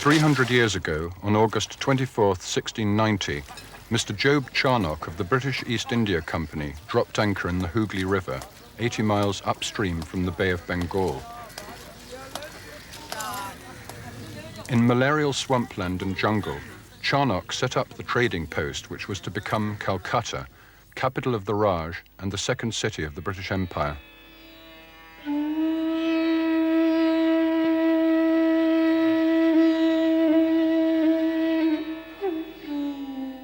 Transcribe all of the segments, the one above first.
300 years ago, on August 24th, 1690, Mr. Job Charnock of the British East India Company dropped anchor in the Hooghly River, 80 miles upstream from the Bay of Bengal. In malarial swampland and jungle, Charnock set up the trading post which was to become Calcutta, capital of the Raj and the second city of the British Empire.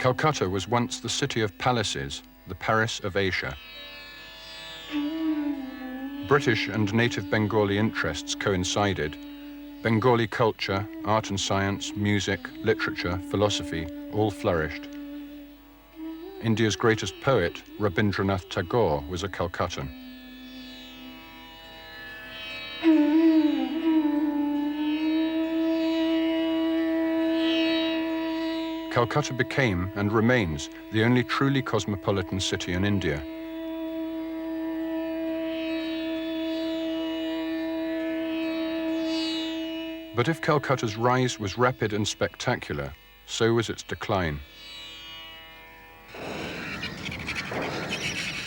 Calcutta was once the city of palaces, the Paris of Asia. British and native Bengali interests coincided. Bengali culture, art and science, music, literature, philosophy, all flourished. India's greatest poet, Rabindranath Tagore, was a Calcuttan. Calcutta became, and remains, the only truly cosmopolitan city in India. But if Calcutta's rise was rapid and spectacular, so was its decline.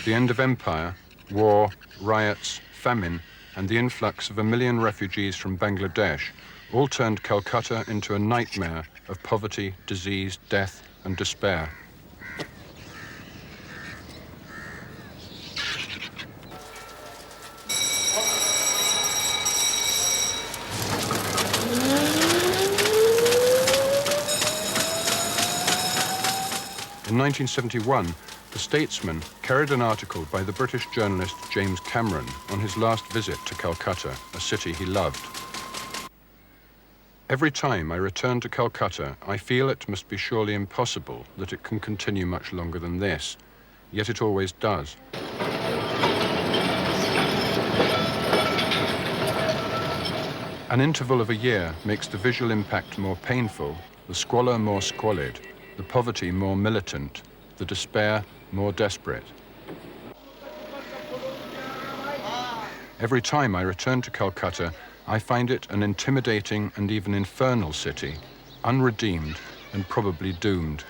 The end of empire, war, riots, famine, and the influx of 1 million refugees from Bangladesh all turned Calcutta into a nightmare of poverty, disease, death, and despair. In 1971, The Statesman carried an article by the British journalist James Cameron on his last visit to Calcutta, a city he loved. Every time I return to Calcutta, I feel it must be surely impossible that it can continue much longer than this, yet it always does. An interval of a year makes the visual impact more painful, the squalor more squalid, the poverty more militant, the despair more desperate. Every time I return to Calcutta, I find it an intimidating and even infernal city, unredeemed and probably doomed.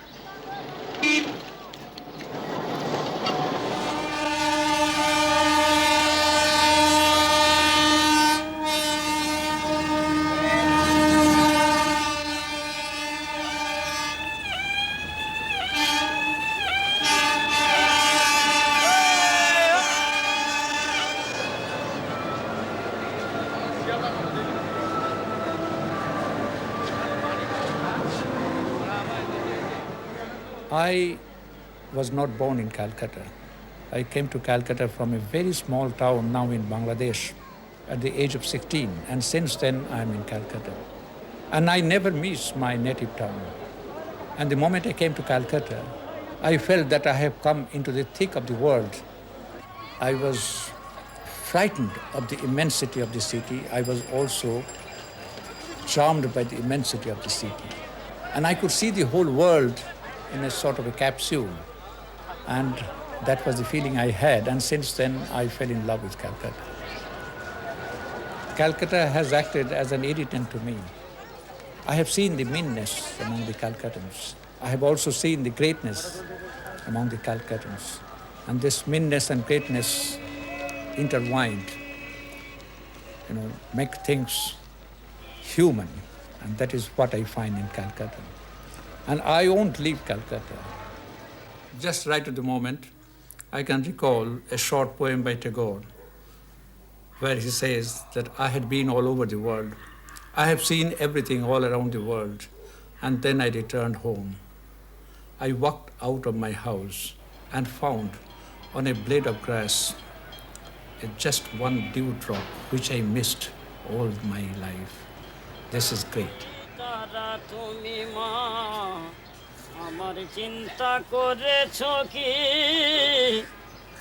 I was not born in Calcutta. I came to Calcutta from a very small town now in Bangladesh at the age of 16, and since then I'm in Calcutta. And I never miss my native town. And the moment I came to Calcutta, I felt that I have come into the thick of the world. I was frightened of the immensity of the city. I was also charmed by the immensity of the city. And I could see the whole world in a sort of a capsule. And that was the feeling I had. And since then, I fell in love with Calcutta. Calcutta has acted as an irritant to me. I have seen the meanness among the Calcuttans. I have also seen the greatness among the Calcuttans. And this meanness and greatness intertwined, make things human. And that is what I find in Calcutta. And I won't leave Calcutta. Just right at the moment, I can recall a short poem by Tagore, where he says that I had been all over the world. I have seen everything all around the world, and then I returned home. I walked out of my house and found on a blade of grass just one dewdrop, which I missed all my life. This is great. তুমি মা আমার চিন্তা করেছো কি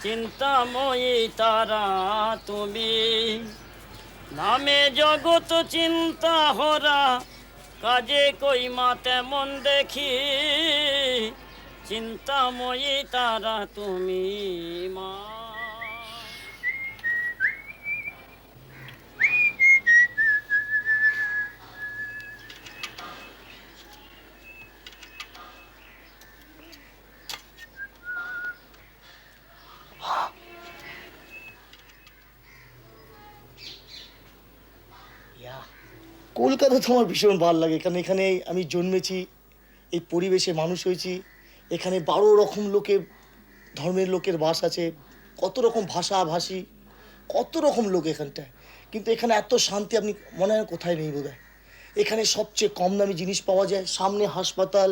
চিন্তাময়ী তারা তুমি নামে জগৎ চিন্তা হরা কাজে কই মা তেমন দেখি চিন্তাময়ী তারা তুমি মা কলকাতা তো আমার ভীষণ ভালো লাগে, কারণ এখানে আমি জন্মেছি, এই পরিবেশে মানুষ হয়েছি। এখানে 12 রকম ধর্মের লোকের বাস আছে, কত রকম ভাষাভাষী, কত রকম লোক এখানটায়। কিন্তু এখানে এত শান্তি আপনি মনে হয় কোথায় নেই বোধহয়। এখানে সবচেয়ে কম দামি জিনিস পাওয়া যায়, সামনে হাসপাতাল,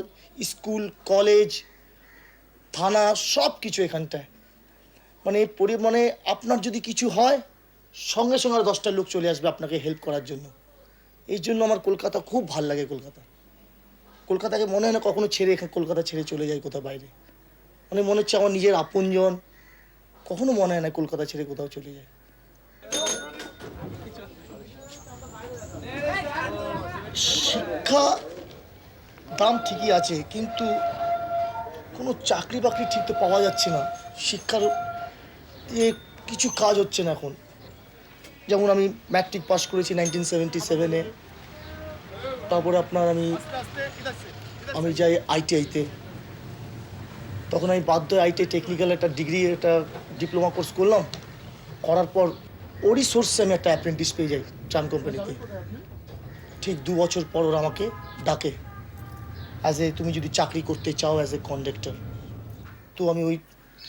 স্কুল, কলেজ, থানা, সব কিছু এখানটায়। মানে আপনার যদি কিছু হয় সঙ্গে সঙ্গে আর 10টা লোক চলে আসবে আপনাকে হেল্প করার জন্য। এই জন্য আমার কলকাতা খুব ভাল লাগে। কলকাতাকে মনে হয় না কখনো কলকাতা ছেড়ে চলে যায় কোথাও বাইরে। মনে হচ্ছে আমার নিজের আপনজন, কখনো মনে হয় না কলকাতা ছেড়ে কোথাও চলে যায়। শিক্ষা দাম ঠিকই আছে, কিন্তু কোনো চাকরি বাকরি ঠিক তো পাওয়া যাচ্ছে না। শিক্ষার কিছু কাজ হচ্ছে না এখন। যেমন আমি ম্যাট্রিক পাস করেছি 1977-এ, তারপরে আপনার আমি যাই ITI-তে। তখন আমি বাধ্য হয়ে ITI টেকনিক্যাল একটা ডিপ্লোমা কোর্স করলাম। করার পর ওরই সোর্সে আমি একটা অ্যাপ্রেন্টিস পেয়ে যাই ট্রাম কোম্পানিতে। ঠিক 2 বছর পর ওরা আমাকে ডাকে তুমি যদি চাকরি করতে চাও অ্যাজ এ কন্ডাক্টর। তো আমি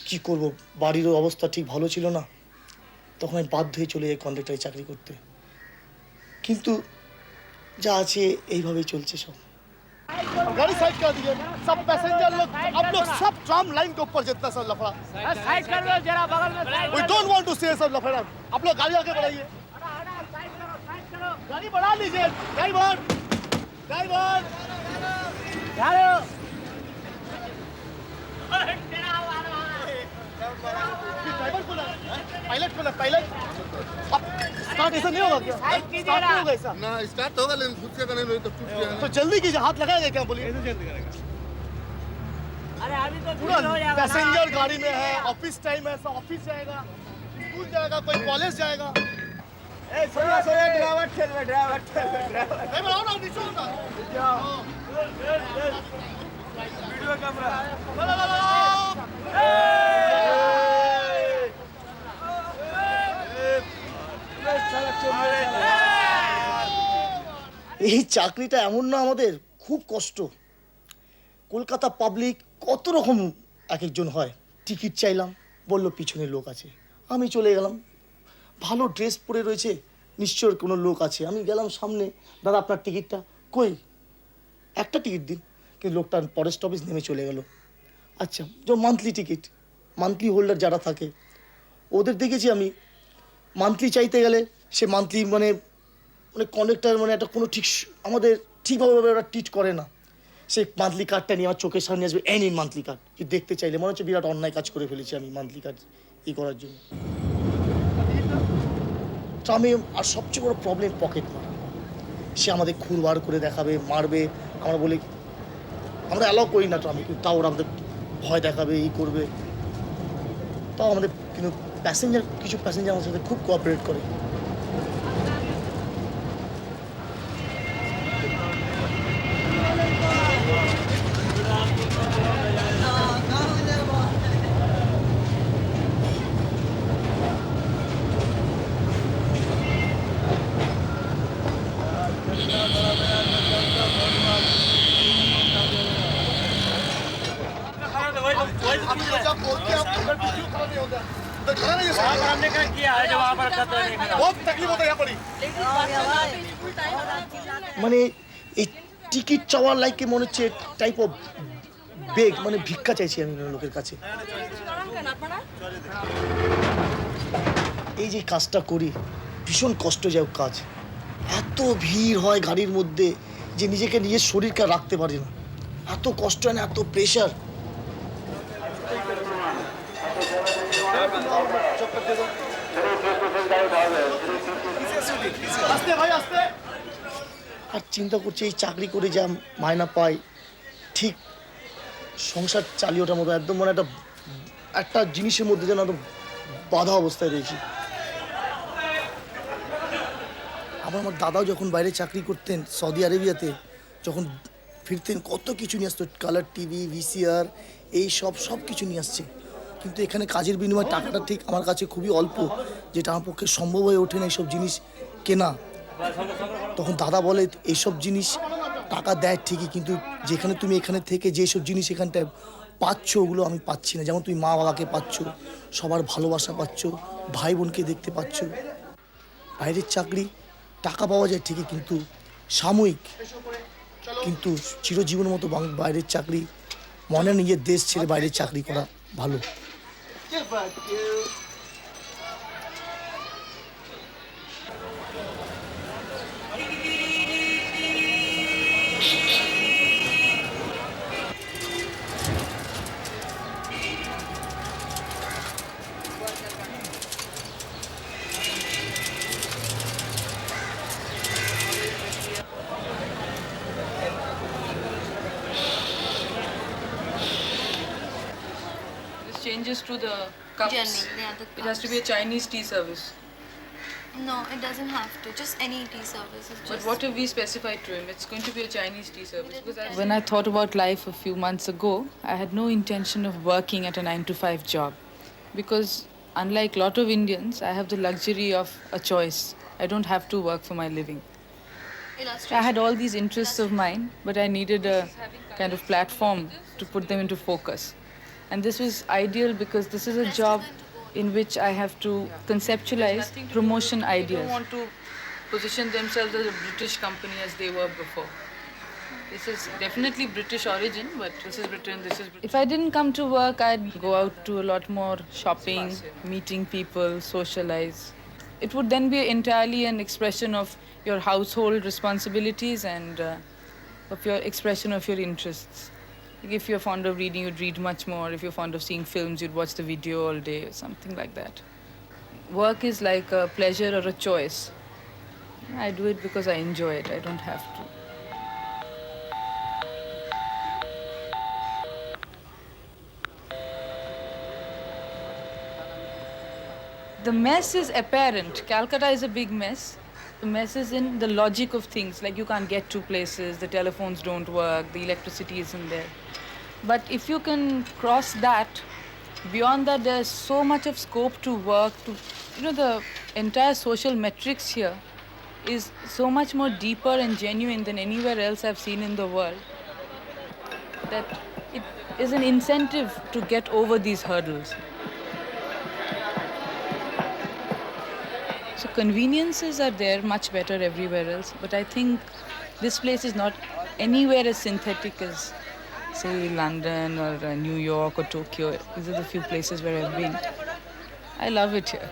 কী করবো, বাড়িরও অবস্থা ঠিক ভালো ছিল না। তখন আমি বাধ্য হয়ে চলে যাই কন্ডাক্টরে চাকরি করতে। কিন্তু যা আছে এইভাবেই চলছে সব। गाड़ी साइड कर दीजिए, सब पैसेंजर लोग, आप लोग सब ट्राम लाइन के ऊपर जितना सब लफड़ा, साइड कर दो जरा बगल में we don't want to see सब लफड़ा। आप लोग गाड़ी आगे बढ़ाइए, गाड़ी बढ़ा लीजिए। ड्राइवर ड्राइवर पायलट स्टार्ट ऐसा नहीं होगा क्या? स्टार्ट नहीं होगा ऐसा? ना स्टार्ट होगा लेकिन खुद से करने में तो टूट गया तो जल्दी कीजिए, हाथ लगाएगा क्या बोलिए? अरे अभी तो पूरा पैसेंजर गाड़ी में है, ऑफिस टाइम है, सब ऑफिस जाएगा, स्कूल जाएगा, कोई कॉलेज जाएगा। ड्राइवर ड्राइवर आओ ना, नीचे आओ ना। वीडियो कैमरा এই চাকরিটা এমন না, আমাদের খুব কষ্ট। কলকাতা পাবলিক কত রকম এক একজন হয়। টিকিট চাইলাম, বলল পিছনে লোক আছে। আমি চলে গেলাম, ভালো ড্রেস পরে রয়েছে, নিশ্চয় কোনো লোক আছে। আমি গেলাম সামনে, দাদা আপনার টিকিটটা কই, একটা টিকিট দিন। কিন্তু লোকটা পরের স্টপেজ নেমে চলে গেল। আচ্ছা, যে মান্থলি টিকিট, মান্থলি হোল্ডার যারা থাকে ওদের দেখেছি আমি, মান্থলি চাইতে গেলে সে মান্থলি মানে কন্ডাক্টর একটা কোনো আমাদের ঠিকভাবে ওরা ট্রিট করে না। সে মান্থলি কার্ডটা নিয়ে আমার চোখের সামনে আসবে, এই নিন মান্থলি কার্ড। দেখতে চাইলে মনে হচ্ছে বিরাট অন্যায় কাজ করে ফেলেছি আমি মান্থলি কার্ড করার জন্য। ট্রামে আর সবচেয়ে বড় প্রবলেম পকেট মারা। সে আমাদের খুর বার করে দেখাবে, মারবে। আমরা বলি আমরা অ্যালাউ করি না ট্রামে, কিন্তু তাও ওরা আমাদের ভয় দেখাবে, করবে। তাও আমাদের কিন্তু কিছু প্যাসেঞ্জার আমাদের সাথে খুব কোঅপারেট করে। जब बोलते हैं आप उधर भी क्यों खड़ा नहीं होता? उधर खड़ा नहीं हो सकता। हमने क्या किया है जब वहाँ पर खतरा नहीं खड़ा बहुत तकलीफ होता है यहाँ पड़ी। মানে এই টিকিট চাওয়ার লাইকে মনে হচ্ছে টাইপ অফ বেগ, মানে ভিক্ষা চাইছি আমি লোকের কাছে। এই যে কাজটা করি ভীষণ কষ্টদায়ক কাজ। এত ভিড় হয় গাড়ির মধ্যে যে নিজের শরীরকে রাখতে পারি না। এত কষ্ট হয় না, এত প্রেশার। আর চিন্তা করছি এই চাকরি করে যা মায়না পাই, ঠিক সংসার চালিয়ে ওঠার মতো একদম মানে একটা জিনিসের মধ্যে যেন একদম বাধা অবস্থায় রয়েছি। আমার দাদাও যখন বাইরে চাকরি করতেন সৌদি আরবিয়াতে, যখন ফিরতেন কত কিছু নিয়ে আসতো, কালার টিভি, VCR, এই সব কিছু নিয়ে আসছে। কিন্তু এখানে কাজের বিনিময়ে টাকাটা ঠিক আমার কাছে খুবই অল্প, যেটা আমার পক্ষে সম্ভব হয়ে ওঠে না এইসব জিনিস কেনা। তখন দাদা বলে এইসব জিনিস টাকা দেয় ঠিকই, কিন্তু যেখানে তুমি এখানে থেকে যেসব জিনিস এখানটায় পাচ্ছ ওগুলো আমি পাচ্ছি না। যেমন তুমি মা বাবাকে পাচ্ছ, সবার ভালোবাসা পাচ্ছ, ভাই বোনকে দেখতে পাচ্ছ। বাইরের চাকরি টাকা পাওয়া যায় ঠিকই, কিন্তু সাময়িক, কিন্তু চিরজীবনের মতো বাইরের চাকরি মনে নিজের দেশ ছেড়ে বাইরের চাকরি করা ভালো। Changes to the cups. Generally, yeah, the It has to be a Chinese tea service. No, it doesn't have to. Just any tea service. It's But just what have we specified to him? It's going to be a Chinese tea service. Because when I thought about life a few months ago, I had no intention of working at a 9-to-5 job. Because unlike a lot of Indians, I have the luxury of a choice. I don't have to work for my living. I had all these interests of mine, but I needed a kind of platform to put them into focus. And this was ideal because this is a job in which I have to conceptualize promotion ideas. They don't want to position themselves as a British company as they were before. This is definitely British origin, but this is Britain, this is Britain. If I didn't come to work, I'd go out to a lot more shopping, meeting people, socialize. It would then be entirely an expression of your household responsibilities and of your expression of your interests. If you're fond of reading, you'd read much more. If you're fond of seeing films, you'd watch the video all day, or something like that. Work is like a pleasure or a choice. I do it because I enjoy it. I don't have to. The mess is apparent. Calcutta is a big mess. The mess is in the logic of things, like you can't get to places, the telephones don't work, the electricity isn't there. But if you can cross that, beyond that there's so much of scope to work, the entire social metrics here is so much more deeper and genuine than anywhere else I've seen in the world, that it is an incentive to get over these hurdles. So conveniences are there much better everywhere else, but I think this place is not anywhere as synthetic as, say, London or New York or Tokyo. These are the few places where I've been. I love it here.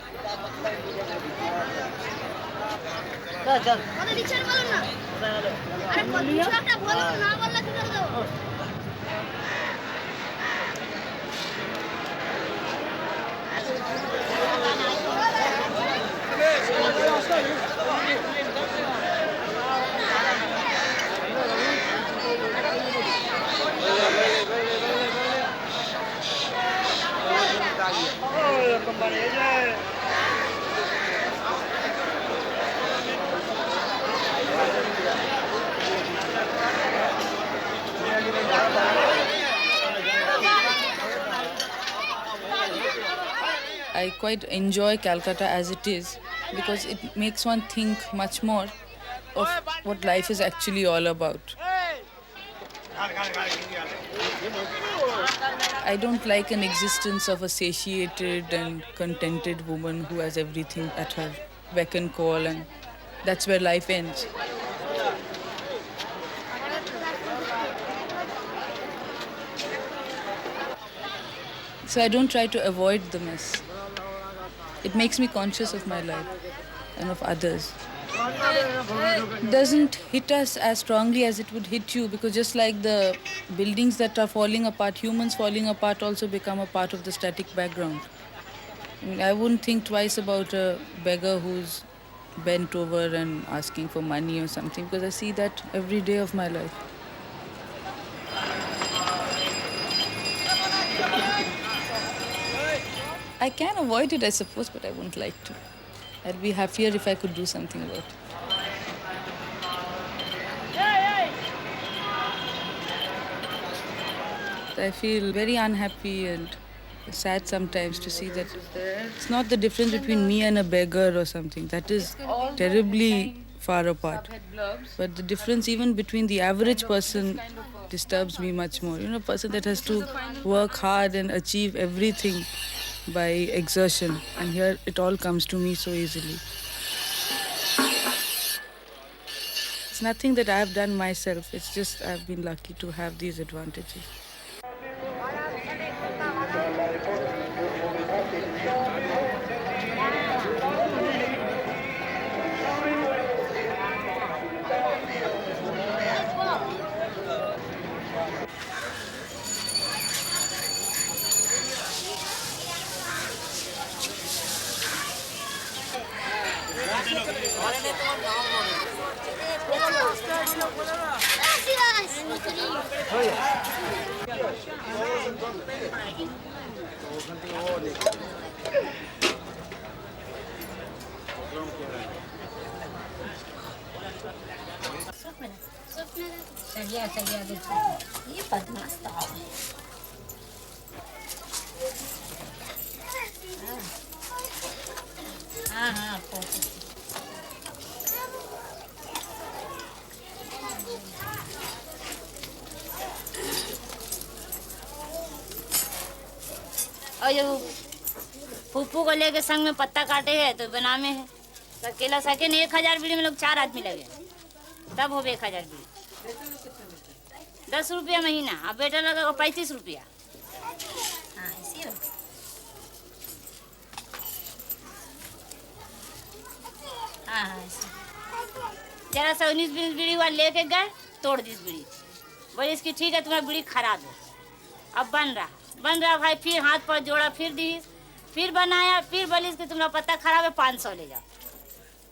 I quite enjoy Calcutta as it is because it makes one think much more of what life is actually all about. I don't like an existence of a satiated and contented woman who has everything at her beck and call, and that's where life ends. So I don't try to avoid the mess. It makes me conscious of my life and of others. It doesn't hit us as strongly as it would hit you, because just like the buildings that are falling apart, humans falling apart also become a part of the static background. I wouldn't think twice about a beggar who's bent over and asking for money or something, because I see that every day of my life. I can avoid it, I suppose, but I wouldn't like to. I'd be happier if I could do something about it. I feel very unhappy and sad sometimes to see that it's not the difference between me and a beggar or something. That is terribly far apart. But the difference even between the average person disturbs me much more. You know, a person that has to work hard and achieve everything by exertion, and here it all comes to me so easily. It's nothing that I've done myself, it's just I've been lucky to have these advantages. ये बदमाश तो हाँ और जो फूफू को लेके संग में पत्ता काटे है तो बनामे है अकेला सेकेंड 1000 बीड़ी में लोग 4 आदमी लगे तब हो 1000 बीड़ी 10 रुपया महीना अब बेटा लगा 35 रुपया हाँ इसी हाँ जरा सा 19-20 बीड़ी वाले लेके गए तोड़ दी बीड़ी बोले इसकी ठीक है तुम्हारी बीड़ी खराब है अब बन रहा भाई फिर हाथ पर जोड़ा फिर बनाया फिर बोली इसकी तुम्हारा पत्ता खराब है 500 ले जाओ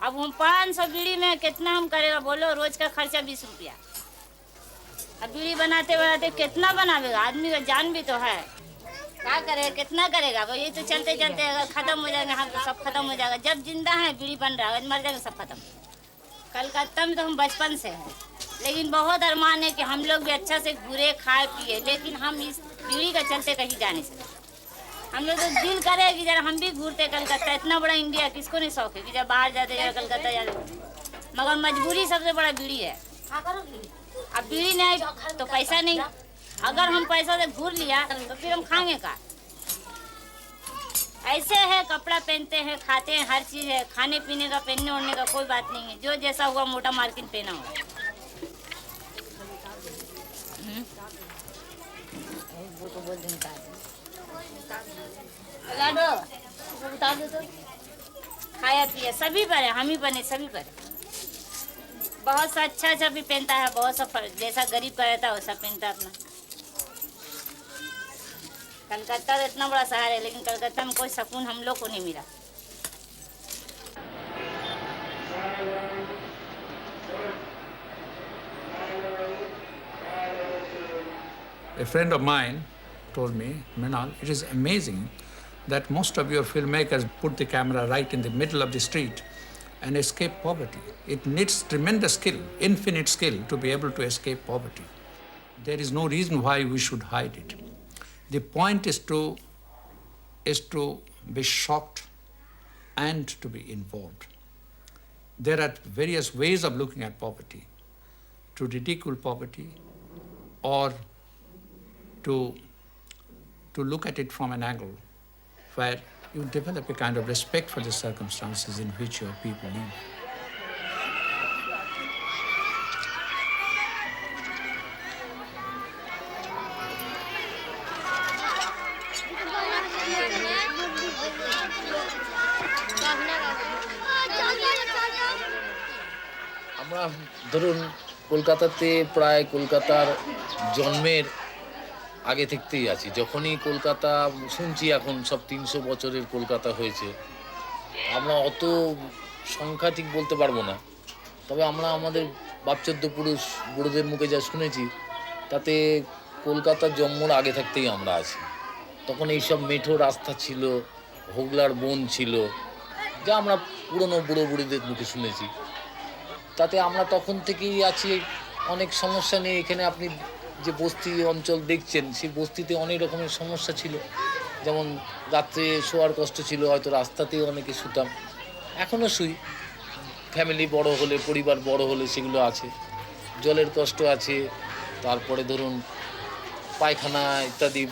अब हम 500 बीड़ी में कितना हम करेगा बोलो रोज का खर्चा 20 रुपया अब बीड़ी बनाते बनाते कितना बनावेगा आदमी का जान भी तो है क्या करेगा कितना करेगा वो ये तो चलते चलते अगर खत्म हो जाएगा हम तो सब खत्म हो जाएगा जब जिंदा है बीड़ी बन रहा है मर जाएगा सब खत्म कलकत्ता में तो हम बचपन से हैं लेकिन बहुत अरमान है कि हम लोग भी अच्छा से घूरे खाए पिए लेकिन हम इस बीड़ी का चलते कहीं जा नहीं सकते हम लोग तो दिल करे कि जरा हम भी घूरते कलकत्ता इतना बड़ा इंडिया किसको नहीं शौक है कि जब बाहर जाते जरा कलकत्ता जाते मगर मजबूरी सबसे बड़ा बीड़ी है अब बीड़ी नहीं तो पैसा नहीं अगर हम पैसा से घूर लिया तो फिर हम खाएंगे का ऐसे है कपड़ा पहनते हैं खाते हैं हर चीज़ है खाने पीने का पहनने ओढ़ने का कोई बात नहीं है जो जैसा हुआ मोटा मार्किन पहना हो वो तो बोल दें उतार दो तो खाया पिया सभी पर है हम ही बने सभी पर है बहुत सा अच्छा भी पहनता है बहुत सा जैसा गरीब का रहता है वैसा पहनता है अपना कलकत्ता तो इतना बड़ा शहर है लेकिन कलकत्ता में कोई सुकून हम लोग को नहीं मिला A friend of mine told me, Mrinal, it is amazing that most of your filmmakers put the camera right in the middle of the street and escape poverty. It needs tremendous skill, infinite skill, to be able to escape poverty. There is no reason why we should hide it. The point is to be shocked and to be involved. There are various ways of looking at poverty, to ridicule poverty or to look at it from an angle where you develop a kind of respect for the circumstances in which your people live. আমরা ধরুন কলকাতাতে প্রায় কলকাতার জন্মের আগে থেকেই আছি যখনই কলকাতা শুনছি এখন সব 300 বছরের কলকাতা হয়েছে আমরা অত সংখ্যা ঠিক বলতে পারবো না তবে আমরা আমাদের বাপচোদ্দ পুরুষ বুড়োদের মুখে যা শুনেছি তাতে কলকাতার জন্মের আগে থেকেই আমরা আছি তখন এই সব মেঠো রাস্তা ছিল হোগলার বন ছিল যা আমরা পুরনো বুড়ো বুড়িদের মুখে শুনেছি তাতে আমরা তখন থেকেই আছি অনেক সমস্যা নেই এখানে আপনি যে বস্তি অঞ্চল দেখছেন সেই বস্তিতে অনেক রকমের সমস্যা ছিল যেমন রাত্রে শোয়ার কষ্ট ছিল হয়তো রাস্তাতেই অনেকে শুতাম এখনও শুই ফ্যামিলি বড় হলে, পরিবার বড় হলে সেগুলো আছে। জলের কষ্ট আছে, তারপরে ধরুন পায়খানা ইত্যাদি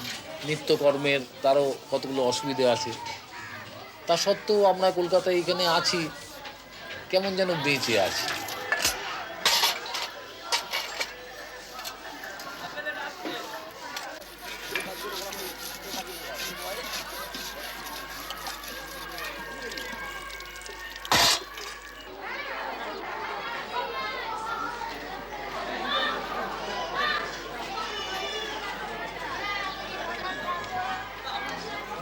নিত্যকর্মের তারও কতগুলো অসুবিধে আছে। তা সত্ত্বেও আমরা কলকাতায় এখানে আছি, কেমন যেন বেঁচে আছি।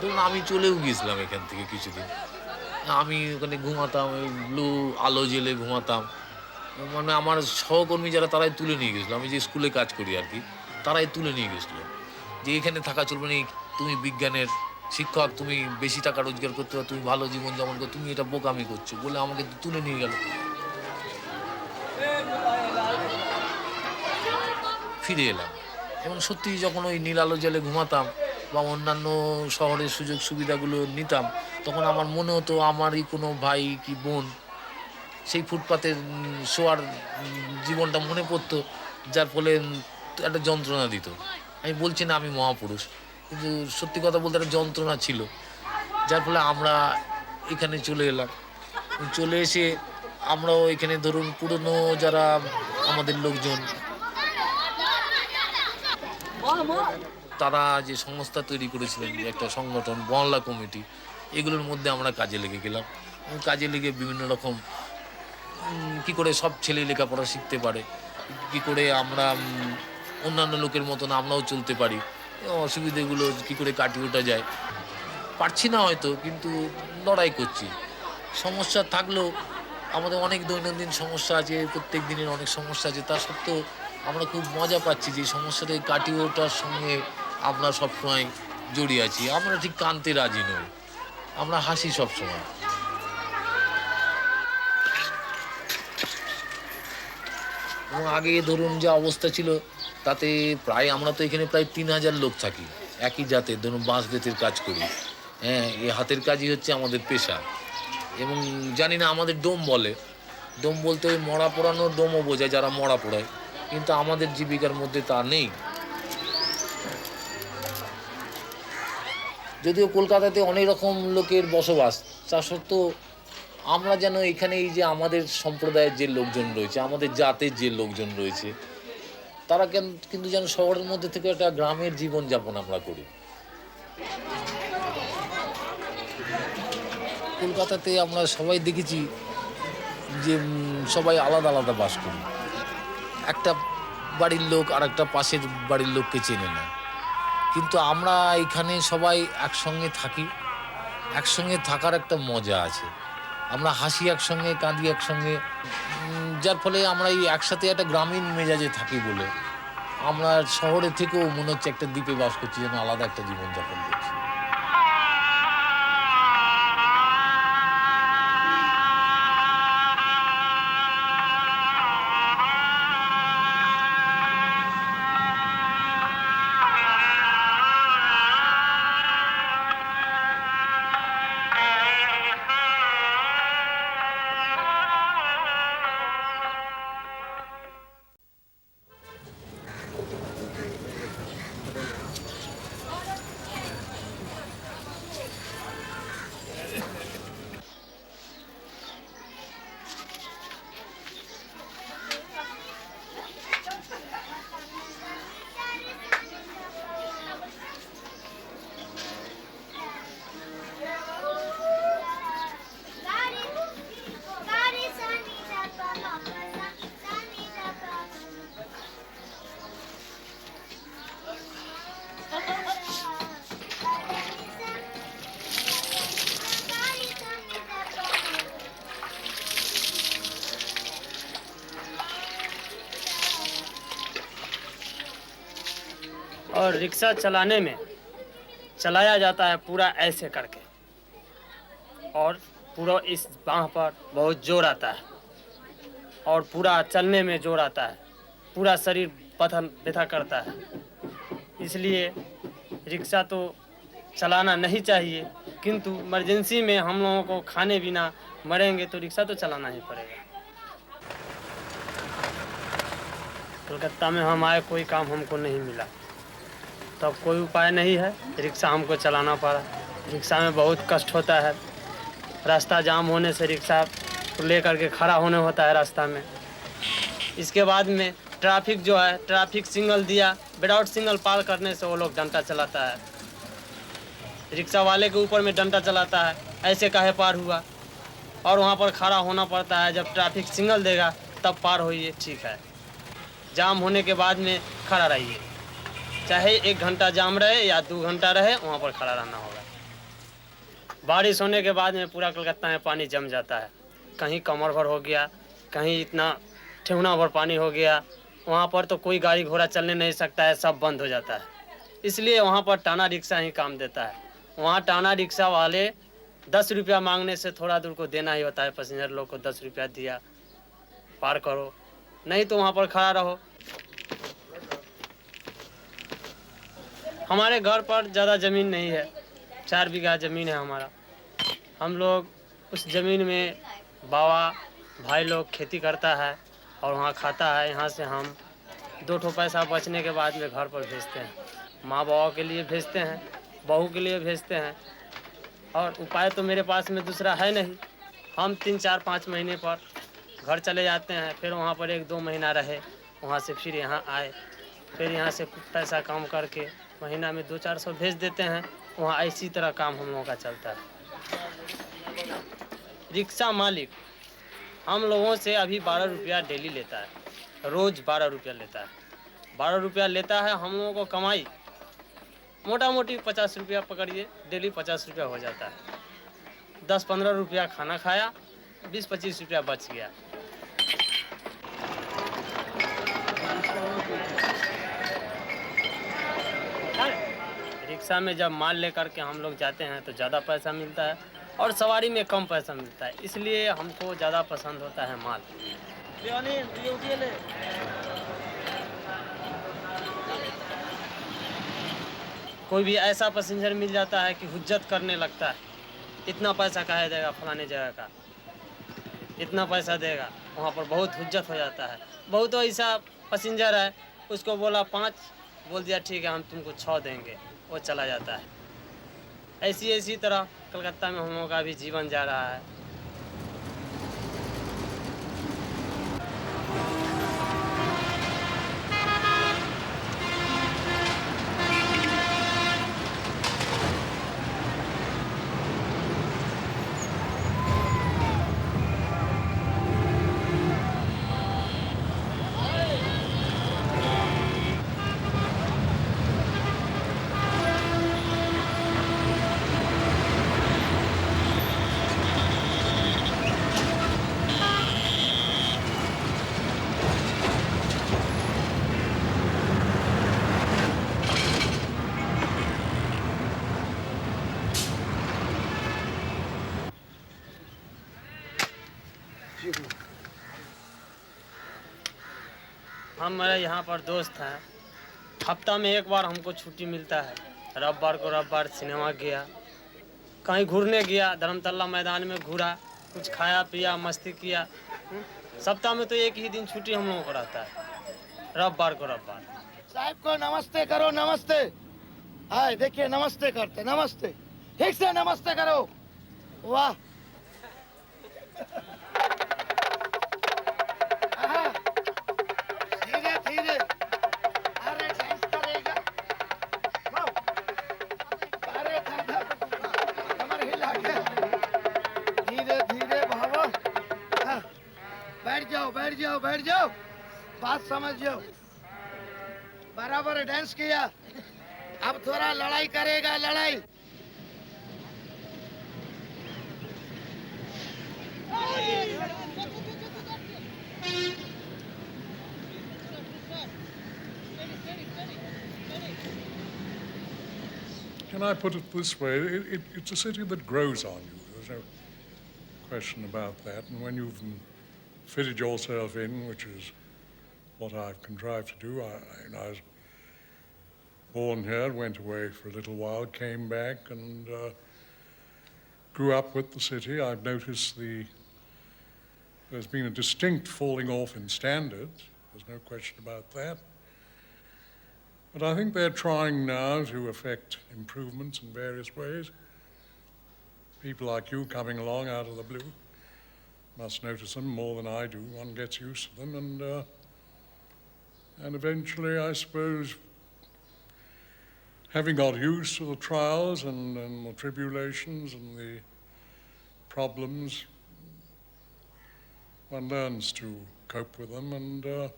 ধরুন আমি চলেও গিয়েছিলাম এখান থেকে কিছুদিন। আমি ওখানে ঘুমাতাম, ওই ব্লু আলো জ্বেলে ঘুমাতাম। মানে আমার সহকর্মী যারা তারাই তুলে নিয়ে গেছিলো, আমি যে স্কুলে কাজ করি আর কি, তারাই তুলে নিয়ে গেছিলো যে এখানে থাকা চলবে না, তুমি বিজ্ঞানের শিক্ষক, তুমি বেশি টাকা রোজগার করতে পারো, তুমি ভালো জীবনযাপন করো, তুমি এটা বোকামি করছো বলে আমাকে তুলে নিয়ে গেল। ফিরে এলাম এবং সত্যি যখন ওই নীল আলো জলে ঘুমাতাম বা অন্যান্য শহরের সুযোগ সুবিধাগুলো নিতাম, তখন আমার মনে হতো আমারই কোনো ভাই কি বোন সেই ফুটপাতের শোয়ার জীবনটা মনে পড়তো, যার ফলে একটা যন্ত্রণা দিত। আমি বলছি না আমি মহাপুরুষ, কিন্তু সত্যি কথা বলতে একটা যন্ত্রণা ছিল, যার ফলে আমরা এখানে চলে এলাম। চলে এসে আমরাও এখানে ধরুন পুরনো যারা আমাদের লোকজন, তারা যে সংস্থা তৈরি করেছিলেন, যে একটা সংগঠন মহল্লা কমিটি, এগুলোর মধ্যে আমরা কাজে লেগে গেলাম। কাজে লেগে বিভিন্ন রকম কি করে সব ছেলে লেখাপড়া শিখতে পারে, কি করে আমরা অন্যান্য লোকের মতন আমরাও চলতে পারি, অসুবিধেগুলো কি করে কাটিয়ে ওঠা যায়। পারছি না হয়তো, কিন্তু লড়াই করছি। সমস্যা থাকলেও আমাদের অনেক দৈনন্দিন সমস্যা আছে, প্রত্যেক দিনের অনেক সমস্যা আছে, তা সত্ত্বেও আমরা খুব মজা পাচ্ছি যে সমস্যাটাকে কাটিয়ে ওঠার সঙ্গে আমরা সবসময় জড়িয়ে আছি। আমরা ঠিক কাঁদতে রাজি নই, আমরা হাসি সবসময়। এবং আগে ধরুন যে অবস্থা ছিল তাতে প্রায় আমরা তো এখানে প্রায় 3000 লোক থাকি, একই জাতের, ধরুন বাঁশ বেতের কাজ করি। হ্যাঁ, এই হাতের কাজই হচ্ছে আমাদের পেশা। এবং জানি না আমাদের ডোম বলে, ডোম বলতে ওই মরা পোড়ানোর ডোমও বোঝায়, যারা মরা পোড়ায়, কিন্তু আমাদের জীবিকার মধ্যে তা নেই। যদিও কলকাতাতে অনেক রকম লোকের বসবাস, তা সত্ত্বেও আমরা যেন এখানে এই যে আমাদের সম্প্রদায়ের যে লোকজন রয়েছে, আমাদের জাতের যে লোকজন রয়েছে, তারা কিন্তু যেন শহরের মধ্যে থেকে একটা গ্রামের জীবনযাপন আমরা করি। কলকাতাতে আমরা সবাই দেখেছি যে সবাই আলাদা আলাদা বাস করি। একটা বাড়ির লোক আর একটা পাশের বাড়ির লোককে চেনে না, কিন্তু আমরা এখানে সবাই একসঙ্গে থাকি। একসঙ্গে থাকার একটা মজা আছে, আমরা হাসি একসঙ্গে, কাঁদি একসঙ্গে, যার ফলে আমরা এই একসাথে একটা গ্রামীণ মেজাজে থাকি বলে আমরা শহরের থেকেও মনে হচ্ছে একটা দ্বীপে বাস করছি, যেন আলাদা একটা জীবনযাপন করছি। और रिक्शा चलाने में चलाया जाता है पूरा ऐसे करके, और पूरा इस बाँह पर बहुत जोर आता है, और पूरा चलने में जोर आता है, पूरा शरीर पथन व्यथा करता है। इसलिए रिक्शा तो चलाना नहीं चाहिए, किंतु इमरजेंसी में हम लोगों को खाने बिना मरेंगे तो रिक्शा तो चलाना ही पड़ेगा। कलकत्ता में हम आए, कोई काम हमको नहीं मिला, तब कोई उपाय नहीं है, रिक्शा हमको चलाना पड़ा। रिक्शा में बहुत कष्ट होता है, रास्ता जाम होने से रिक्शा को लेकर के खड़ा होने होता है रास्ता में। इसके बाद में ट्रैफिक जो है, ट्रैफिक सिग्नल दिया, विदाउट सिग्नल पार करने से वो लोग डंडा चलाता है, रिक्शा वाले के ऊपर में डंडा चलाता है, ऐसे काहे पार हुआ, और वहाँ पर खड़ा होना पड़ता है। जब ट्रैफिक सिग्नल देगा तब पार होइए, ठीक है। जाम होने के बाद में खड़ा रहिए, चाहे 1 घंटा जाम रहे या 2 घंटा रहे, वहाँ पर खड़ा रहना होगा। बारिश होने के बाद में पूरा कलकत्ता में पानी जम जाता है, कहीं कमर भर हो गया, कहीं इतना ठेहुना भर पानी हो गया, वहाँ पर तो कोई गाड़ी घोड़ा चलने नहीं सकता है, सब बंद हो जाता है। इसलिए वहाँ पर टाना रिक्शा ही काम देता है। वहाँ टाना रिक्शा वाले 10 रुपया मांगने से थोड़ा दूर को देना ही होता है, पैसेंजर लोग को 10 रुपया दिया, पार करो, नहीं तो वहाँ पर खड़ा रहो। हमारे घर पर ज़्यादा ज़मीन नहीं है, 4 बीघा ज़मीन है हमारा। हम लोग उस ज़मीन में बाबा भाई लोग खेती करता है और वहाँ खाता है। यहाँ से हम 2 ठो पैसा बचने के बाद में घर पर भेजते हैं, माँ बाबा के लिए भेजते हैं, बहू के लिए भेजते हैं। और उपाय तो मेरे पास में दूसरा है नहीं। हम 3, 4, 5 महीने पर घर चले जाते हैं, फिर वहाँ पर 1-2 महीना रहे, वहाँ से फिर यहाँ आए, फिर यहाँ से कुछ पैसा काम करके महीना में 200-400 भेज देते हैं। वहाँ इसी तरह काम हम लोगों का चलता है। रिक्शा मालिक हम लोगों से अभी 12 रुपया डेली लेता है, रोज़ 12 रुपया लेता है। 12 रुपया लेता है, हम लोगों को कमाई मोटा मोटी 50 रुपया पकड़िए, डेली 50 रुपया हो जाता है। 10-15 रुपया खाना खाया, 20-25 रुपया बच गया। रिक्शा में जब माल लेकर के हम लोग जाते हैं तो ज़्यादा पैसा मिलता है और सवारी में कम पैसा मिलता है, इसलिए हमको ज़्यादा पसंद होता है माल। कोई भी ऐसा पैसेंजर मिल जाता है कि हुज्जत करने लगता है, इतना पैसा काहे देगा फलाने जगह का, इतना पैसा देगा, वहाँ पर बहुत हुज्जत हो जाता है। बहुत ऐसा पैसेंजर है, उसको बोला 5, बोल दिया ठीक है हम तुमको 6 देंगे, वो चला जाता है। ऐसी तरह कलकत्ता में हम लोगों का भी जीवन जा रहा है। हमारे यहाँ पर दोस्त हैं, हफ्ता में 1 बार हमको छुट्टी मिलता है। रविवार सिनेमा गया, कहीं घूरने गया, धर्मतल्ला मैदान में घूरा, कुछ खाया पिया, मस्ती किया। सप्ताह में तो 1 ही दिन छुट्टी हम लोगों को रहता है, रविवार को। साहब को नमस्ते करो, नमस्ते। हाय देखिए, नमस्ते करते, नमस्ते, ठीक से नमस्ते करो। वाह, धीरे, अरे डांस करेगा, अरे कमर हिला के, धीरे भावो। बैठ जाओ, बात समझ जाओ। बराबर डांस किया, अब थोड़ा लड़ाई करेगा, लड़ाई। Can I put it this way? It's a city that grows on you. There's no question about that. And when you've fitted yourself in, which is what I've contrived to do, I was born here, went away for a little while, came back, and grew up with the city. I've noticed there's been a distinct falling off in standards There's no question about that. But I think they're trying now to effect improvements in various ways. People like you coming along out of the blue must notice them more than I do. One gets used to them, and eventually, I suppose, having got used to the trials and the tribulations and the problems, one learns to cope with them, and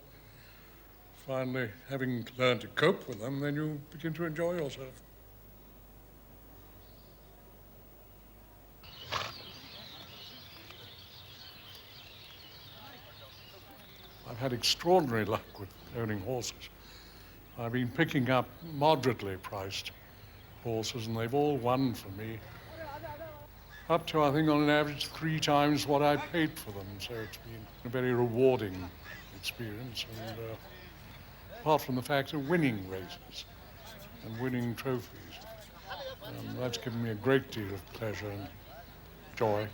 finally, having learned to cope with them, then you begin to enjoy yourself. I've had extraordinary luck with owning horses. I've been picking up moderately priced horses, and they've all won for me. Up to, I think, on an average 3 times what I paid for them. So it's been a very rewarding experience. And apart from the fact of winning races and winning trophies, that's given me a great deal of pleasure and joy.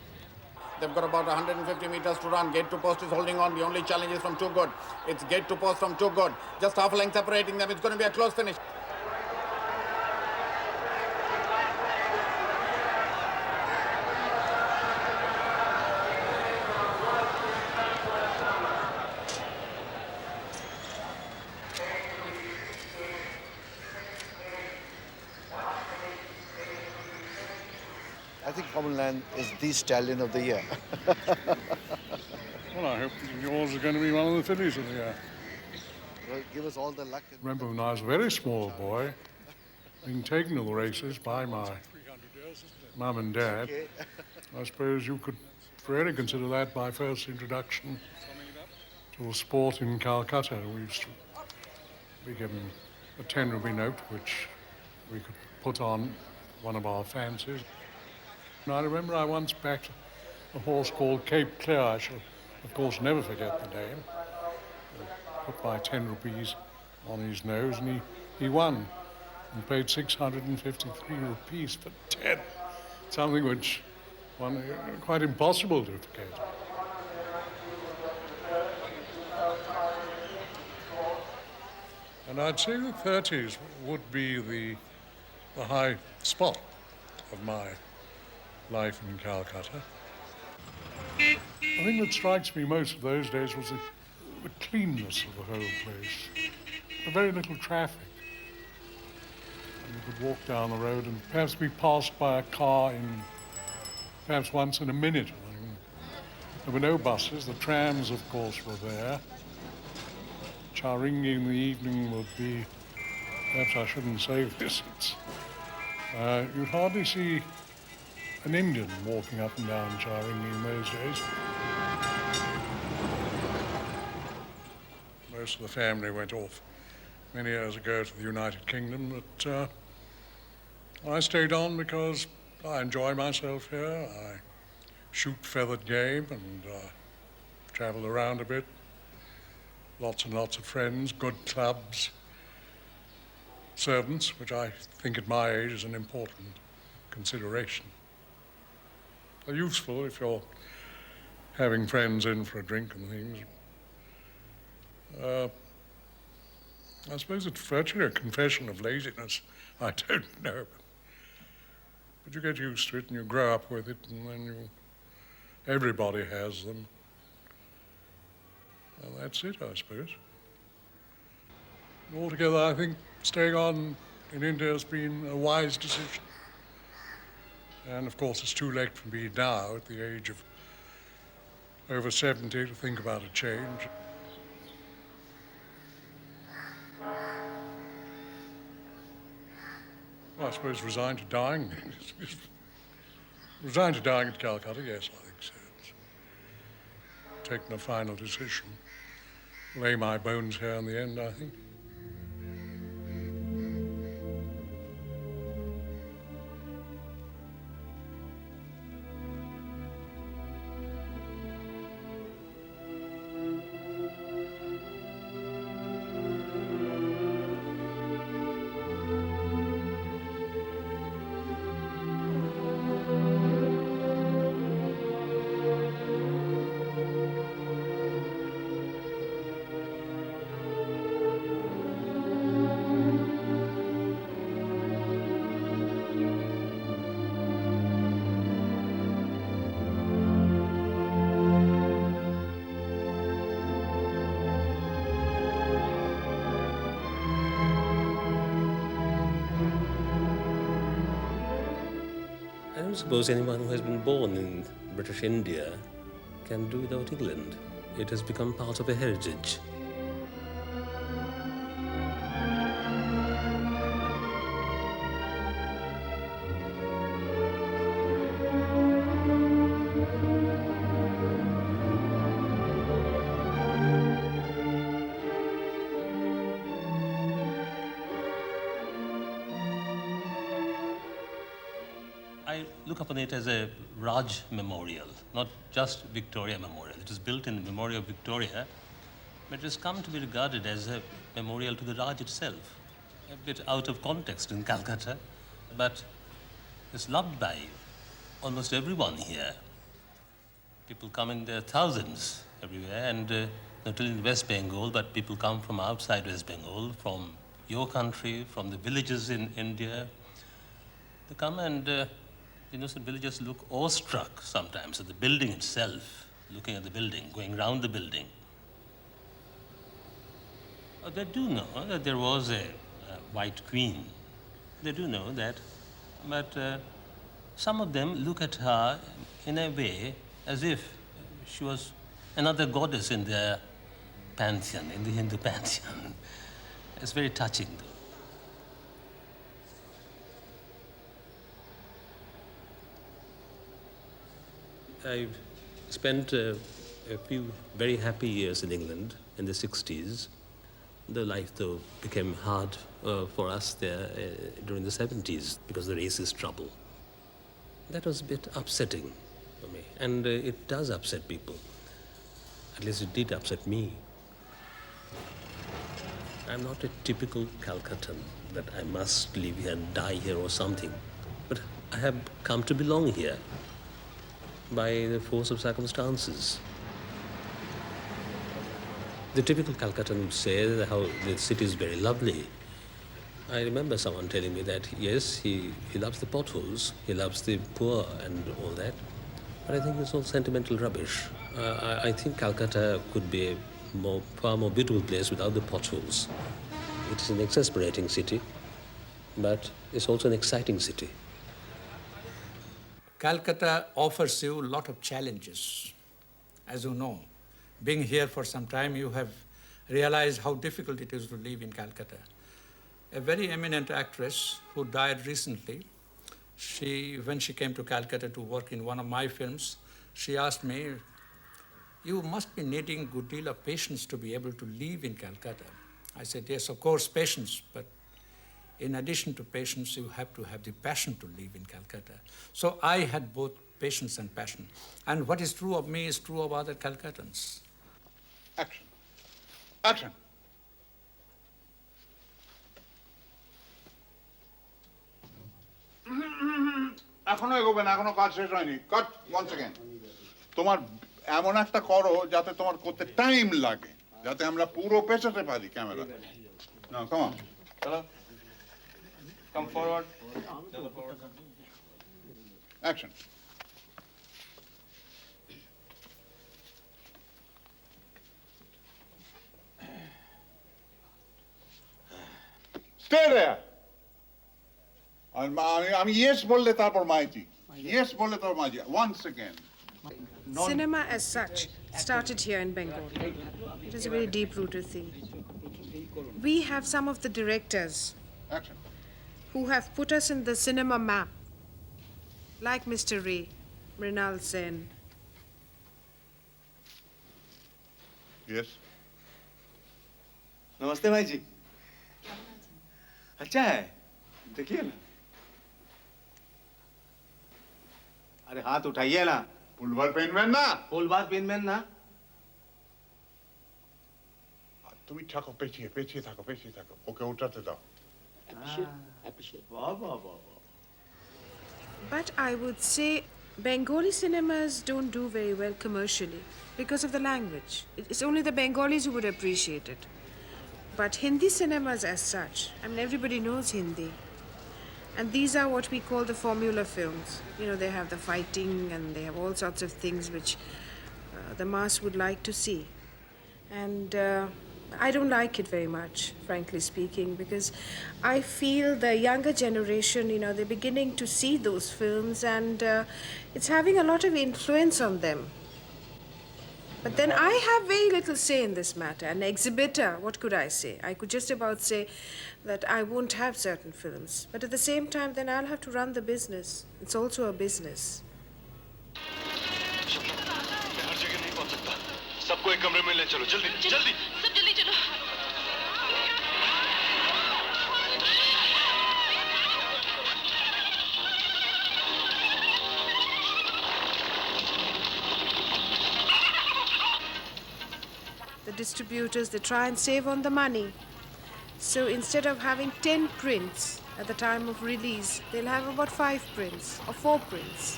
They've got about 150 meters to run. Gate to post is holding on. The only challenge is from Too Good. It's gate to post from Too Good. Just half a length separating them. It's going to be a close finish. I think Common Land is the stallion of the year. Well, I hope yours is going to be one of the fillies of the year. Well, give us all the luck. Remember when I was a very small boy, being taken to the races by my mum and dad. Okay. I suppose you could really consider that my first introduction to a sport in Calcutta. We used to be given a 10 rupee note, which we could put on one of our fancies. And I remember I once backed a horse called Cape Clear. I shall, of course, never forget the name. I put my 10 rupees on his nose, and he won and paid 653 rupees for 10. Something which one quite impossible to forget. And I'd say the 30s would be the high spot of my life in Calcutta. The thing that strikes me most of those days was the cleanness of the whole place. The very little traffic. And you could walk down the road and perhaps be passed by a car in perhaps once in a minute. There were no buses. The trams, of course, were there. Charingi in the evening would be, perhaps I shouldn't say this, you'd hardly see an Indian walking up and down Charingi in those days. Most of the family went off many years ago to the United Kingdom, but I stayed on because I enjoy myself here. I shoot feathered game and travel around a bit. Lots and lots of friends, good clubs, servants, which I think at my age is an important consideration. They're useful if you're having friends in for a drink and things. I suppose it's virtually a confession of laziness. I don't know. But you get used to it and you grow up with it, and then everybody has them. Well, that's it, I suppose. Altogether, I think staying on in India has been a wise decision. And of course, it's too late for me now, at the age of over 70, to think about a change. Well, I suppose resigned to dying. Resigned to dying at Calcutta, yes, I think so. It's taken a final decision. Lay my bones here in the end, I think. don't suppose anyone who has been born in British India can do without England. It has become part of a heritage. I look upon it as a Raj memorial, not just Victoria Memorial. It was built in memory of Victoria, but it has come to be regarded as a memorial to the Raj itself. A bit out of context in Calcutta, but it's loved by almost everyone here. People come in their thousands everywhere, and not only in West Bengal, but people come from outside West Bengal, from your country, from the villages in India. They come and innocent villagers look awestruck sometimes at the building itself, looking at the building, going round the building. They do know that there was a white queen. They do know that, but some of them look at her in a way as if she was another goddess in their pantheon, in the Hindu pantheon. It's very touching, though. I've spent a few very happy years in England in the 60s. The life, though, became hard for us there during the 70s because of the racist trouble. That was a bit upsetting for me, and it does upset people. At least it did upset me. I'm not a typical Calcuttan that I must live here and die here or something, but I have come to belong here by the force of circumstances. The typical Calcuttan would say how the city is very lovely. I remember someone telling me that, yes, he loves the potholes, he loves the poor and all that, but I think it's all sentimental rubbish. I think Calcutta could be a far more beautiful place without the potholes. It is an exasperating city, but it's also an exciting city. Calcutta offers you a lot of challenges. As you know, being here for some time, you have realized how difficult it is to live in Calcutta. A very eminent actress who died recently, when she came to Calcutta to work in one of my films, she asked me, "You must be needing a good deal of patience to be able to live in Calcutta." I said, "Yes, of course, patience, but in addition to patience, you have to have the passion to live in Calcutta." So I had both patience and passion. And what is true of me is true of other Calcuttans. Action. Action. এখনো এগোবেন, এখনো কাজ শেষ হয়নি। কাট once again. তোমার এমন একটা করো যাতে তোমার করতে টাইম লাগে, যাতে আমরা পুরো পেছাতে পারি ক্যামেরা। না, come on. চলো। Come forward. Action. Stay there. আমি yes বললে তারপর মাইজি। Yes বললে তারপর Maiji. Once again. Cinema as such started here in Bengal. It is a very deep-rooted thing. We have some of the directors Action. who have put us in the cinema map, like Mr. Ray, Mrinal Sen. Yes. नमस्ते भाई जी। अच्छा है, देखिए ना। अरे हाथ उठाइए ना। ফুলবার পেনবেন না? ফুলবার পেনবেন না? তুমি থাকো পেছিয়ে, পেছিয়ে থাকো, পেছিয়ে থাকো। ওকে উঠাতে দাও। Appreciate. वाह वाह वाह वाह। But I would say Bengali cinemas don't do very well commercially because of the language. It's only the Bengalis who would appreciate it. But Hindi cinemas as such, I mean, everybody knows Hindi. And these are what we call the formula films. You know, they have the fighting and they have all sorts of things which the mass would like to see. And I don't like it very much, frankly speaking, because I feel the younger generation, you know, they're beginning to see those films and it's having a lot of influence on them. But then I have very little say in this matter. An exhibitor, what could I say? I could just about say that I won't have certain films. But at the same time, then I'll have to run the business. It's also a business. सबको एक कमरे में ले चलो जल्दी जल्दी सब जल्दी चलो The distributors, they try and save on the money. So instead of having 10 prints at the time of release, they'll have about 5 prints or 4 prints.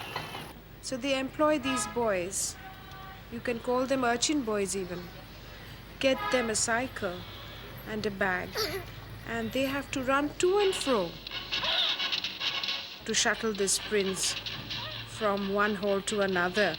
So they employ these boys. You can call them urchin boys even. Get them a cycle and a bag. And they have to run to and fro to shuttle these prints from one hall to another.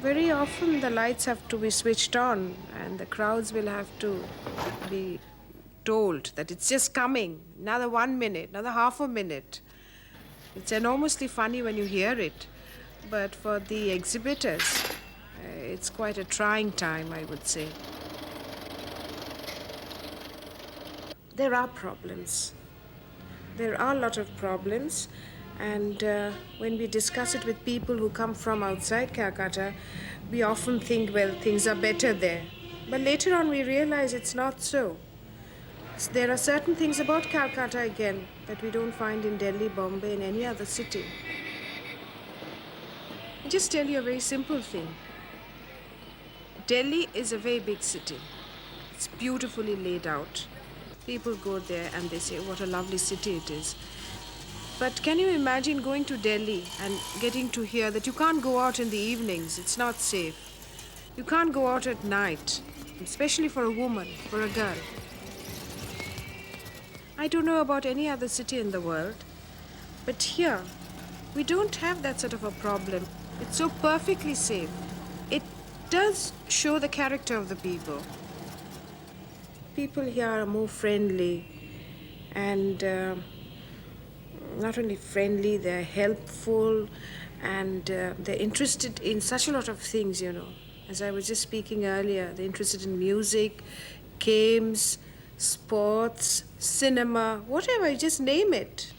Very often the lights have to be switched on and the crowds will have to be told that it's just coming, another 1 minute, another half a minute. It's enormously funny when you hear it, but for the exhibitors, it's quite a trying time, I would say. There are problems. There are a lot of problems. And when we discuss it with people who come from outside Calcutta, we often think, well, things are better there. But later on, we realize it's not so. There are certain things about Calcutta, again, that we don't find in Delhi, Bombay, and any other city. I'll just tell you a very simple thing. Delhi is a very big city. It's beautifully laid out. People go there and they say, what a lovely city it is. But can you imagine going to Delhi and getting to hear that you can't go out in the evenings, it's not safe. You can't go out at night, especially for a woman, for a girl. I don't know about any other city in the world, but here, we don't have that sort of a problem. It's so perfectly safe. It does show the character of the people. People here are more friendly and not only friendly, they're helpful and they're interested in such a lot of things, you know. As I was just speaking earlier, they're interested in music, games, sports, cinema, whatever, just name it.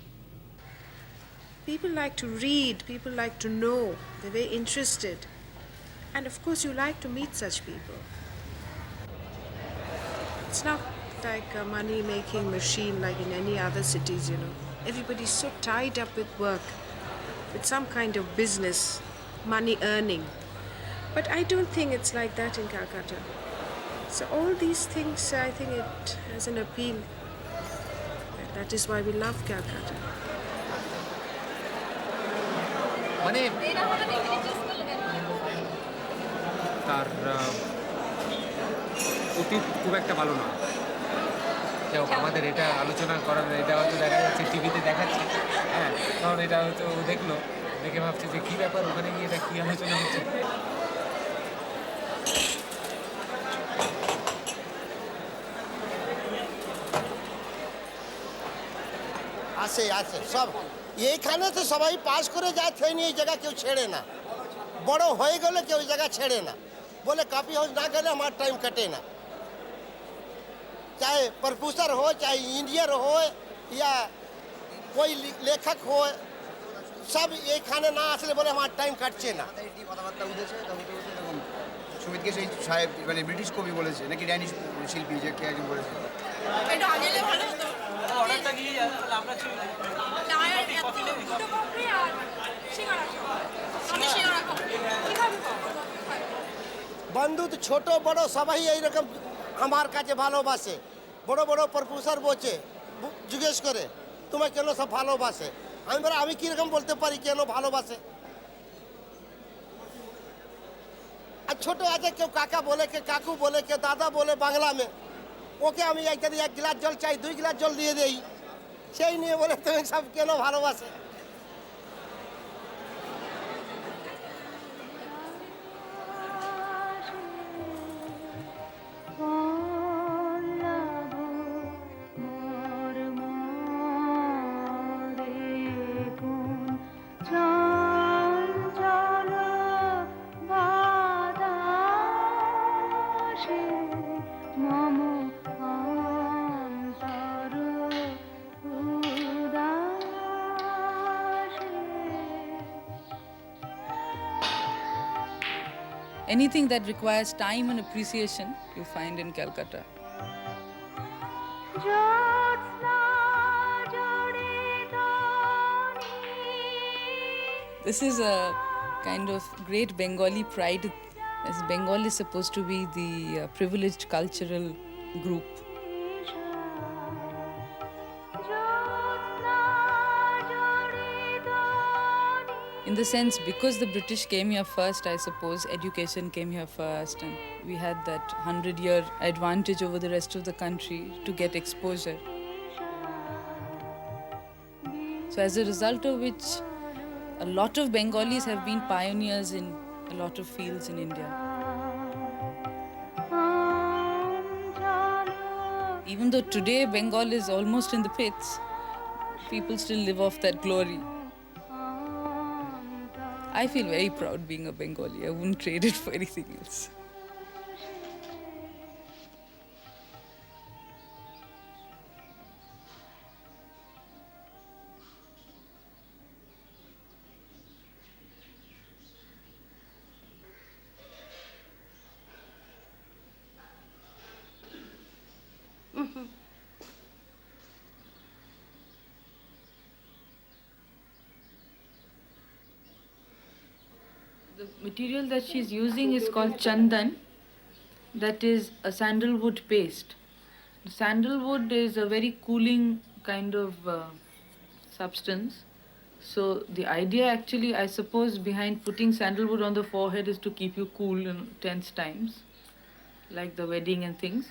People like to read, people like to know, they're very interested. And of course, you like to meet such people. It's not like a money-making machine like in any other cities, you know. Everybody's so tied up with work, with some kind of business, money earning. But I don't think it's like that in Calcutta. So all these things, I think it has an appeal. That is why we love Calcutta. তার অতীত খুব একটা ভালো নয়। যাই হোক, আমাদের এটা আলোচনা করার, এটা হয়তো দেখা যাচ্ছে টিভিতে দেখাচ্ছে, হ্যাঁ, কারণ এটা হয়তো ও দেখলো, দেখে ভাবছে যে কী ব্যাপার, ওখানে গিয়ে এটা কী আলোচনা হচ্ছে। আসে আসে সব এইখানে তো সবাই পাস করে যায়, থেনি এই জায়গা কেউ ছেড়ে না। বড় হয়ে গেলে কেউ জায়গা ছেড়ে না, বলে कॉपी हाउस ना गले हमारा टाइम कटे ना। चाहे प्रोफेसर हो, चाहे इंजीनियर हो या कोई लेखक हो, सब এইখানে না আসলে বলে আমার টাইম কাটছে না। কথাবার্তা উঠেছে তখন সুমিতকে সেই সাহেব মানে ব্রিটিশ কবি বলেছে নাকি ড্যানিশ শিল্পী যে কে একজন বলেছে এটা আনলে ভালো হতো। অর্ডারটা দিয়ে যায় তাহলে আমরা না আর দুটো কফি আর সিঙ্গারা খাও। আমি সিঙ্গারা খাবো। কি খাবি? বন্ধু তো ছোট বড় সবাই এইরকম আমার কাছে ভালোবাসে। বড় বড় প্রফেসর বলছে জিজ্ঞেস করে তোমায় কেন সব ভালোবাসে, আমি বলি আমি কীরকম বলতে পারি কেন ভালোবাসে। আর ছোট আছে কেউ কাকা বলে, কে কাকু বলে, কে দাদা বলে বাংলা মে, ওকে আমি এক गिलास জল চাই 2 गिलास জল দিয়ে দেই, সেই নিয়ে বলে তুমি সব কেন ভালোবাসে। Anything that requires time and appreciation, you find in Calcutta. This is a kind of great Bengali pride, as Bengal is supposed to be the privileged cultural group. In the sense, because the British came here first, I suppose education came here first, and we had that 100-year advantage over the rest of the country to get exposure. So as a result of which, a lot of Bengalis have been pioneers in a lot of fields in India. Even though today Bengal is almost in the pits, people still live off that glory. I feel very proud being a Bengali. I wouldn't trade it for anything else. The material that she's using is called chandan. That is a sandalwood paste. Sandalwood is a very cooling kind of substance. So the idea actually, I suppose, behind putting sandalwood on the forehead is to keep you cool in tense times, like the wedding and things.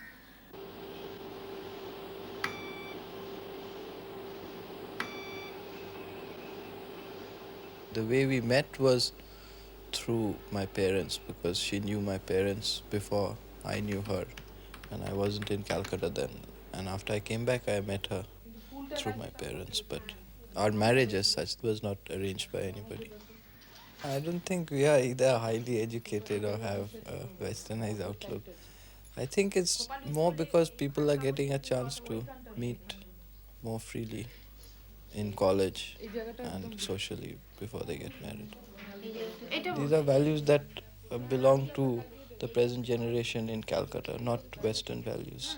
The way we met was through my parents, because she knew my parents before I knew her, and I wasn't in Calcutta then. And after I came back, I met her through my parents, but our marriage as such was not arranged by anybody. I don't think we are either highly educated or have a westernized outlook. I think it's more because people are getting a chance to meet more freely in college and socially before they get married. These are values that belong to the present generation in Calcutta, not Western values.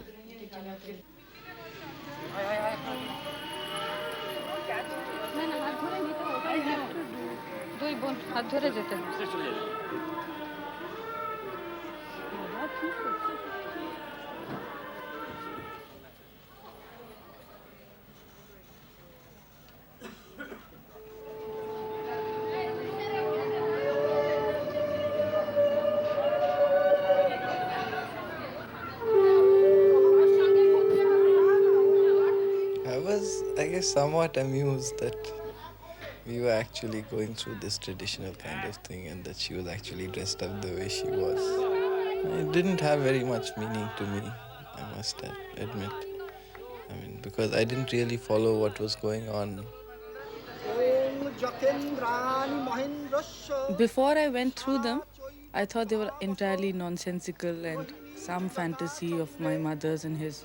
I was, I guess, somewhat amused that we were actually going through this traditional kind of thing and that she was actually dressed up the way she was. It didn't have very much meaning to me, I must admit. I mean, because I didn't really follow what was going on. Before I went through them, I thought they were entirely nonsensical and some fantasy of my mother's and his.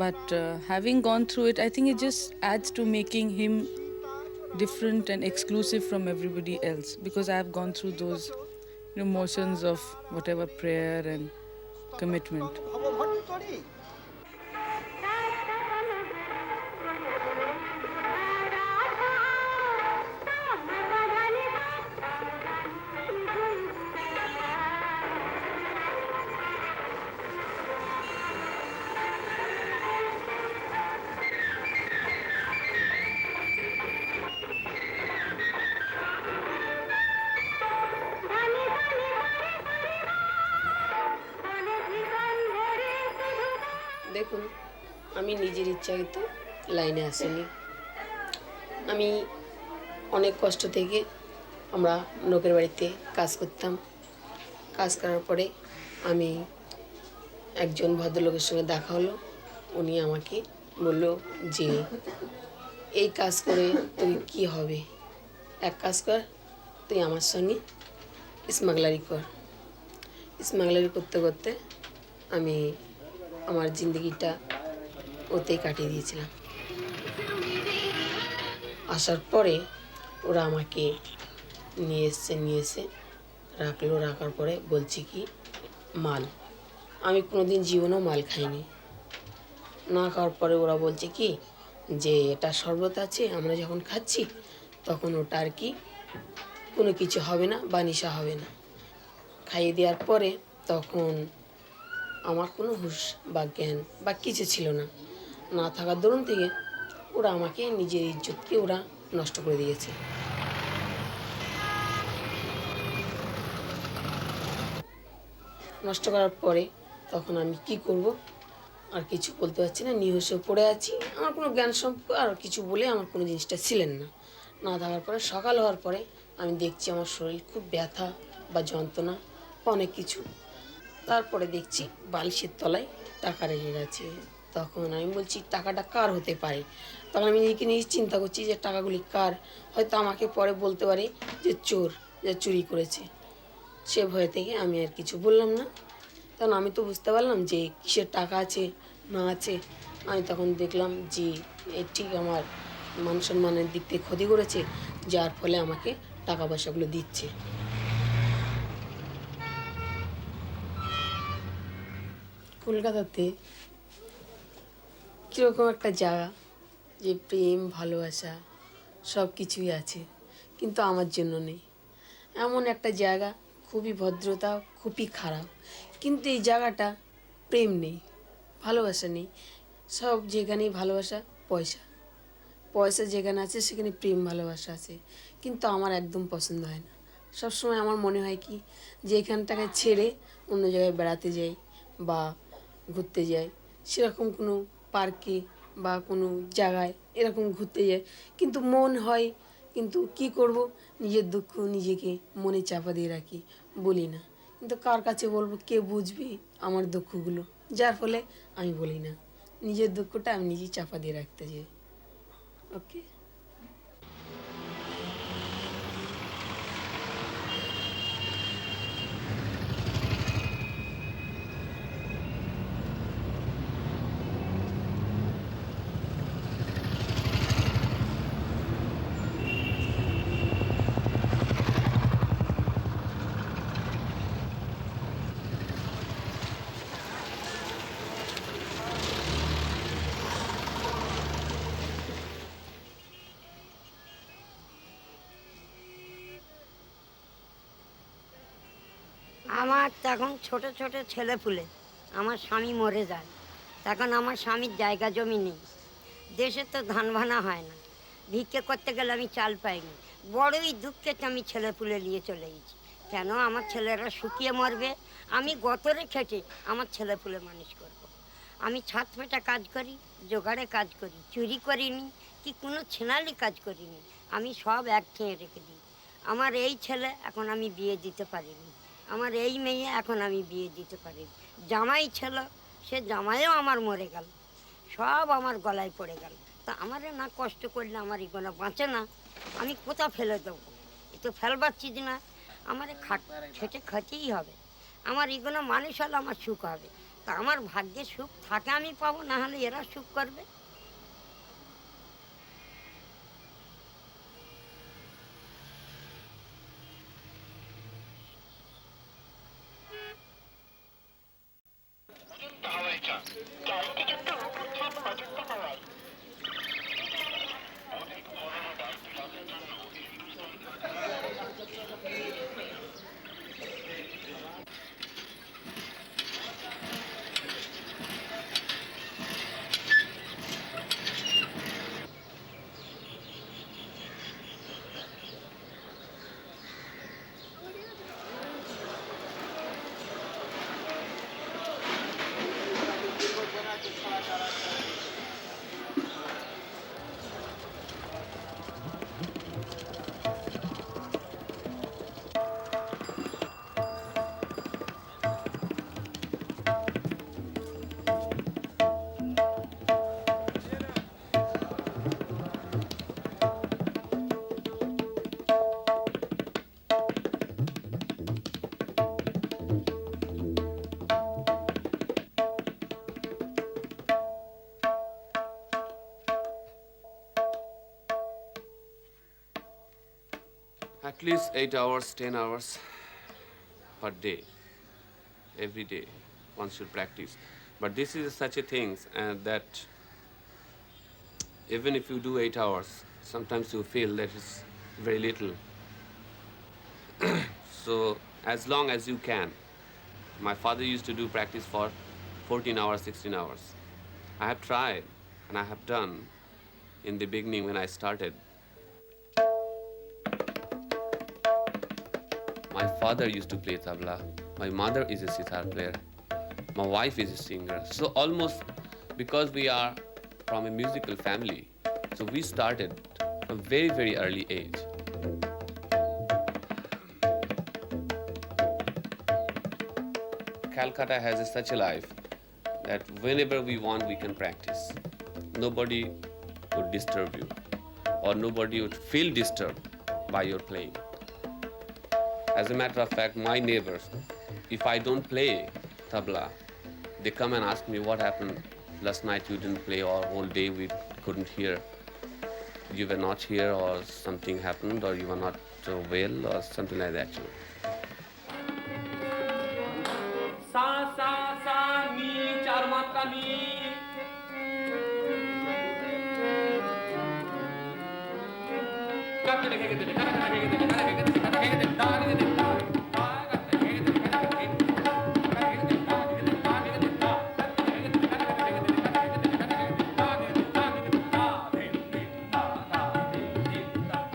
But having gone through it, I think it just adds to making him different and exclusive from everybody else, because I have gone through those motions of whatever prayer and commitment. দেখুন, আমি নিজের ইচ্ছাকৃত লাইনে আসিনি। আমি অনেক কষ্ট থেকে আমরা লোকের বাড়িতে কাজ করতাম। কাজ করার পরে আমি একজন ভদ্রলোকের সঙ্গে দেখা হলো। উনি আমাকে বলল যে এই কাজ করে তুই কি হবে, এক কাজ কর, তুই আমার সঙ্গে স্মাগলারি কর। স্মাগলারি করতে করতে আমি আমার জিন্দগিটা ওতেই কাটিয়ে দিয়েছিলাম। আসার পরে ওরা আমাকে নিয়ে এসে রাখলো। রাখার পরে বলছি কি মাল, আমি কোনোদিন জীবনেও মাল খাইনি। না খাওয়ার পরে ওরা বলছে কি যে এটা শরবত আছে, আমরা যখন খাচ্ছি তখন ওটা আর কি কোনো কিছু হবে না বা নেশা হবে না। খাইয়ে দেওয়ার পরে তখন আমার কোনো হুঁশ বা জ্ঞান বা কিছু ছিল না। না থাকার দরুন থেকে ওরা আমাকে নিজের ইজ্জতকে ওরা নষ্ট করে দিয়েছে। নষ্ট করার পরে তখন আমি কি করব আর কিছু বলতে পারছি না, নিহসে পড়ে আছি। আমার কোনো জ্ঞান সম্পর্ক আর কিছু বলে আমার কোনো জিনিসটা ছিলেন না। না থাকার পরে সকাল হওয়ার পরে আমি দেখছি আমার শরীর খুব ব্যথা বা যন্ত্রণা অনেক কিছু। তারপরে দেখছি বালিশের তলায় টাকা রেখে গেছে। তখন আমি বলছি টাকাটা কার হতে পারে। তখন আমি নিজেকে নিয়ে চিন্তা করছি যে টাকাগুলি কার, হয়তো আমাকে পরে বলতে পারে যে চোর, যে চুরি করেছে। সে ভয় থেকে আমি আর কিছু বললাম না। তখন আমি তো বুঝতে পারলাম যে কিসের টাকা আছে না আছে। আমি তখন দেখলাম যে ঠিক আমার মান সম্মানের দিক থেকে ক্ষতি করেছে, যার ফলে আমাকে টাকা পয়সাগুলো দিচ্ছে। কলকাতাতে কীরকম একটা জায়গা যে প্রেম ভালোবাসা সব কিছুই আছে, কিন্তু আমার জন্য নেই। এমন একটা জায়গা, খুবই ভদ্রতা, খুবই খারাপ, কিন্তু এই জায়গাটা প্রেম নেই, ভালোবাসা নেই। সব যেখানেই ভালোবাসা, পয়সা পয়সা যেখানে আছে সেখানে প্রেম ভালোবাসা আছে, কিন্তু আমার একদম পছন্দ হয় না। সবসময় আমার মনে হয় কি যে এখানটাকে ছেড়ে অন্য জায়গায় বেড়াতে যাই বা ঘুরতে যাই, সেরকম কোনো পার্কে বা কোনো জায়গায় এরকম ঘুরতে যাই, কিন্তু মন হয়, কিন্তু কি করব, নিজের দুঃখ নিজেকে মনে চাপা দিয়ে রাখি, বলি না। কিন্তু কার কাছে বলবো, কে বুঝবে আমার দুঃখগুলো, যার ফলে আমি বলি না। নিজের দুঃখটা আমি নিজেই চাপা দিয়ে রাখতে যাই। ওকে। আমার তখন ছোট ছোট ছেলেপুলে, আমার স্বামী মরে যায়, তখন আমার স্বামীর জায়গা জমি নেই। দেশে তো ধান ভানা হয় না, ভিক্ষে করতে গেলে আমি চাল পাইনি। বড়ই দুঃখে আমি ছেলেপুলে নিয়ে চলে গেছি। কেন আমার ছেলেরা শুকিয়ে মরবে, আমি গতরে খেটে আমার ছেলেপুলে মানুষ করব। আমি ছাদ পেটা কাজ করি, জোগাড়ে কাজ করি, চুরি করিনি কি কোনো ছেনালি কাজ করিনি, আমি সব এক খেয়ে রেখে দিই। আমার এই ছেলে এখন আমি বিয়ে দিতে পারিনি, আমার এই মেয়ে এখন আমি বিয়ে দিতে পারি। জামাই ছিল, সে জামাইও আমার মরে গেল, সব আমার গলায় পড়ে গেল। তা আমারে না কষ্ট করলে আমার এগুলো বাঁচে না, আমি কোথা ফেলে দেবো? এ তো ফেলবার চিজ না, আমার খেটে খেতেই হবে। আমার এগুলো মানুষ হলে আমার সুখ হবে। তা আমার ভাগ্যে সুখ থাকে আমি পাবো, না হলে এরা সুখ করবে। At least 8 hours, 10 hours per day. Every day, one should practice. But this is such a thing that even if you do 8 hours, sometimes you feel that it's very little. So as long as you can. My father used to do practice for 14 hours, 16 hours. I have tried and I have done in the beginning when I started. My father used to play tabla. My mother is a sitar player. My wife is a singer. So almost because we are from a musical family, so we started from very, very early age. Calcutta has such a life that whenever we want, we can practice. Nobody would disturb you, or nobody would feel disturbed by your playing. As a matter of fact, my neighbors, if I don't play tabla, they come and ask me what happened last night. You didn't play, or whole day we couldn't hear. You were not here, or something happened, or you were not well, or something like that. Sa sa sa ni char matra ni.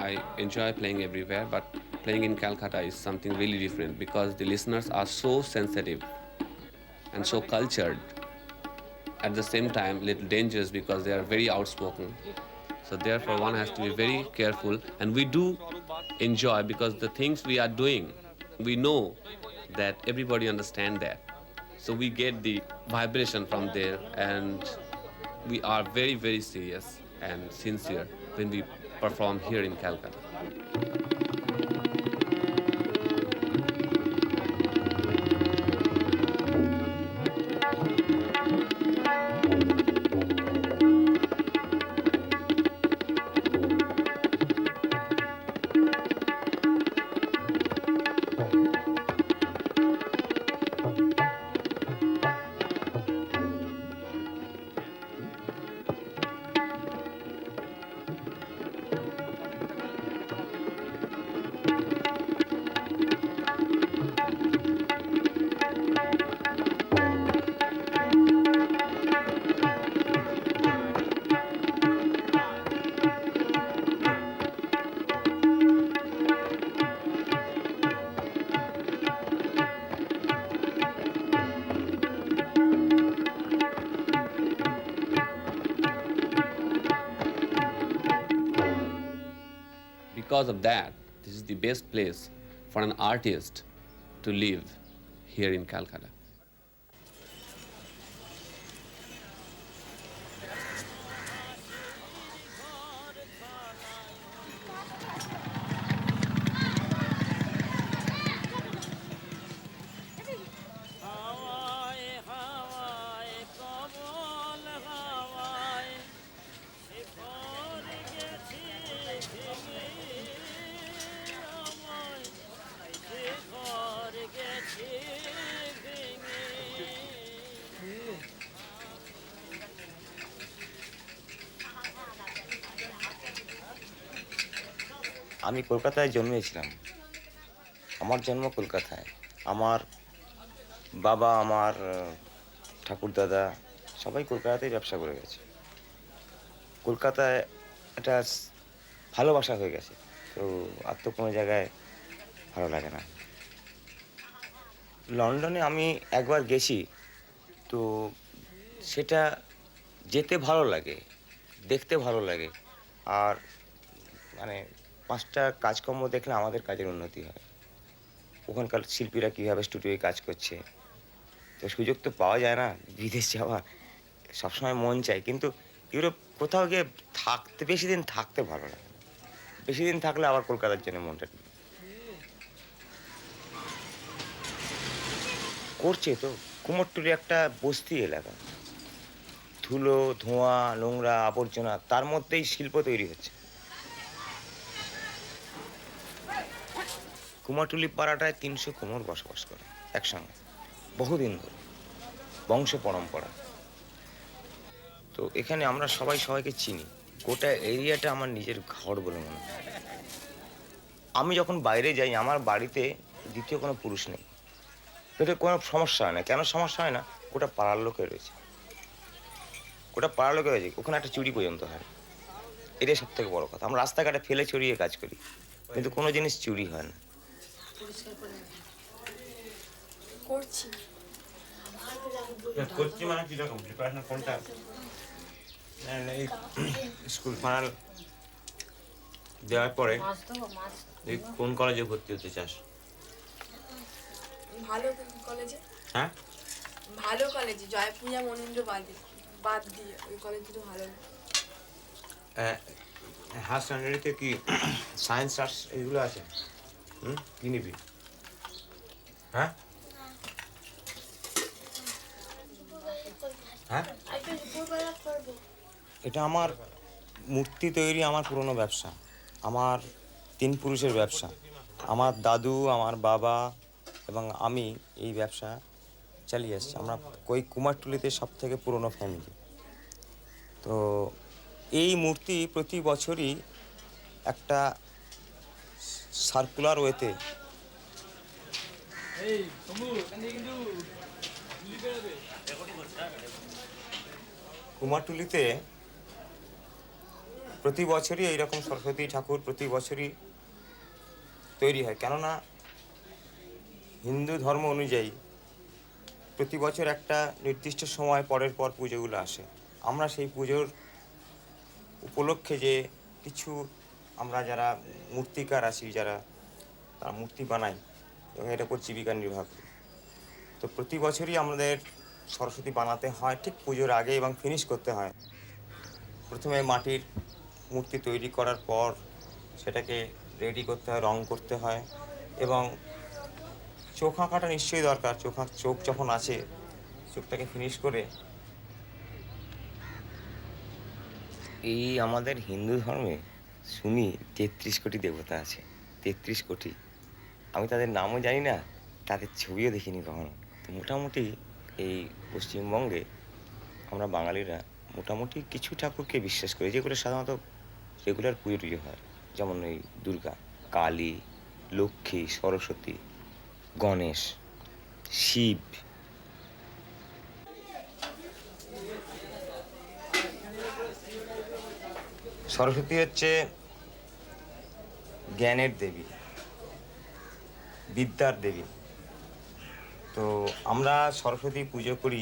I enjoy playing everywhere, but playing in Calcutta is something really different because the listeners are so sensitive and so cultured. At the same time, a little dangerous because they are very outspoken. So therefore, one has to be very careful. And we do enjoy because the things we are doing, we know that everybody understands that. So we get the vibration from there, and we are very, very serious and sincere when we perform here in Calcutta. Because of that, this is the best place for an artist to live here in Calcutta. আমি কলকাতায় জন্মেছিলাম। আমার জন্ম কলকাতায়। আমার বাবা, আমার ঠাকুরদাদা সবাই কলকাতাতেই ব্যবসা করে গেছে। কলকাতায় একটা ভালোবাসা হয়ে গেছে, তো আর তো কোনো জায়গায় ভালো লাগে না। লন্ডনে আমি একবার গেছি, তো সেটা যেতে ভালো লাগে, দেখতে ভালো লাগে, আর মানে 5টা কাজকর্ম দেখলে আমাদের কাজের উন্নতি হয়। ওখানকার শিল্পীরা কীভাবে স্টুডিওয়ে কাজ করছে, তো সুযোগ তো পাওয়া যায় না বিদেশ যাওয়া, সবসময় মন চাই, কিন্তু ইউরোপ কোথাও গিয়ে থাকতে বেশি দিন থাকতে ভালো লাগে। বেশি দিন থাকলে আবার কলকাতার জন্য মনটা করছে। তো কুমোরটুলি একটা বস্তি এলাকা, ধুলো, ধোঁয়া, নোংরা, আবর্জনা, তার মধ্যেই শিল্প তৈরি হচ্ছে। কুমারটুলি পাড়াটায় 300 কুমোর বসবাস করে একসঙ্গে বহুদিন ধরে, বংশ পরম্পরা। তো এখানে আমরা সবাই সবাইকে চিনি। গোটা এরিয়াটা আমার নিজের ঘর বলে মনে হয়। আমি যখন বাইরে যাই আমার বাড়িতে দ্বিতীয় কোনো পুরুষ নেই। এটা কোনো সমস্যা হয় না। কেন সমস্যা হয় না? গোটা পাড়ার লোকে রয়েছে, গোটা পাড়ার লোকে রয়েছে। ওখানে একটা চুরি পর্যন্ত হয়, এটাই সব থেকে বড় কথা। আমরা রাস্তাঘাটে ফেলে ছড়িয়ে কাজ করি, কিন্তু কোনো জিনিস চুরি হয় না। করছি মানে কিরকম প্রিপারেশন কোনটা? এই স্কুল ফাইনাল দেওয়ার পরে কোন কলেজে ভর্তি হতে চাস? ভালো কলেজে। হ্যাঁ, ভালো কলেজে, জয়পূজা মনীন্দ্র বাদ দিয়ে ওই কলেজ দুটো ভালো। হায়ার সেকেন্ডারিতে কি সায়েন্স আর্টস এগুলো আছে? কি নিবি? হ্যাঁ হ্যাঁ, এটা আমার মূর্তি তৈরি, আমার পুরনো ব্যবসা, আমার 3 পুরুষের ব্যবসা। আমার দাদু, আমার বাবা এবং আমি এই ব্যবসা চালিয়ে আসছি। আমরা ওই কুমারটুলিতে সব থেকে পুরনো ফ্যামিলি। তো এই মূর্তি প্রতি বছরই একটা সার্কুলার ওয়েতে কুমারটুলিতে প্রতি বছরই এইরকম সরস্বতী ঠাকুর প্রতি বছরই তৈরি হয়। কেননা হিন্দু ধর্ম অনুযায়ী প্রতি বছর একটা নির্দিষ্ট সময় পরের পর পুজোগুলো আসে। আমরা সেই পুজোর উপলক্ষে যে কিছু আমরা যারা মূর্তিকার আছি, যারা তারা মূর্তি বানাই এবং এর উপর জীবিকা নির্বাহ করি। তো প্রতি বছরই আমাদের সরস্বতী বানাতে হয় ঠিক পুজোর আগে এবং ফিনিশ করতে হয়। প্রথমে মাটির মূর্তি তৈরি করার পর সেটাকে রেডি করতে হয়, রং করতে হয় এবং চোখ আঁকাটা নিশ্চয়ই দরকার। চোখ যখন আছে, চোখটাকে ফিনিশ করে। এই আমাদের হিন্দু ধর্মে শুনি 33 কোটি দেবতা আছে। 33 কোটি, আমি তাদের নামও জানি না, তাদের ছবিও দেখিনি কখনো। তো মোটামুটি এই পশ্চিমবঙ্গে আমরা বাঙালিরা মোটামুটি কিছু ঠাকুরকে বিশ্বাস করি, যেগুলো সাধারণত রেগুলার পুজো টুজো হয়। যেমন এই দুর্গা, কালী, লক্ষ্মী, সরস্বতী, গণেশ, শিব। সরস্বতী হচ্ছে জ্ঞানের দেবী, বিদ্যার দেবী। তো আমরা সরস্বতী পুজো করি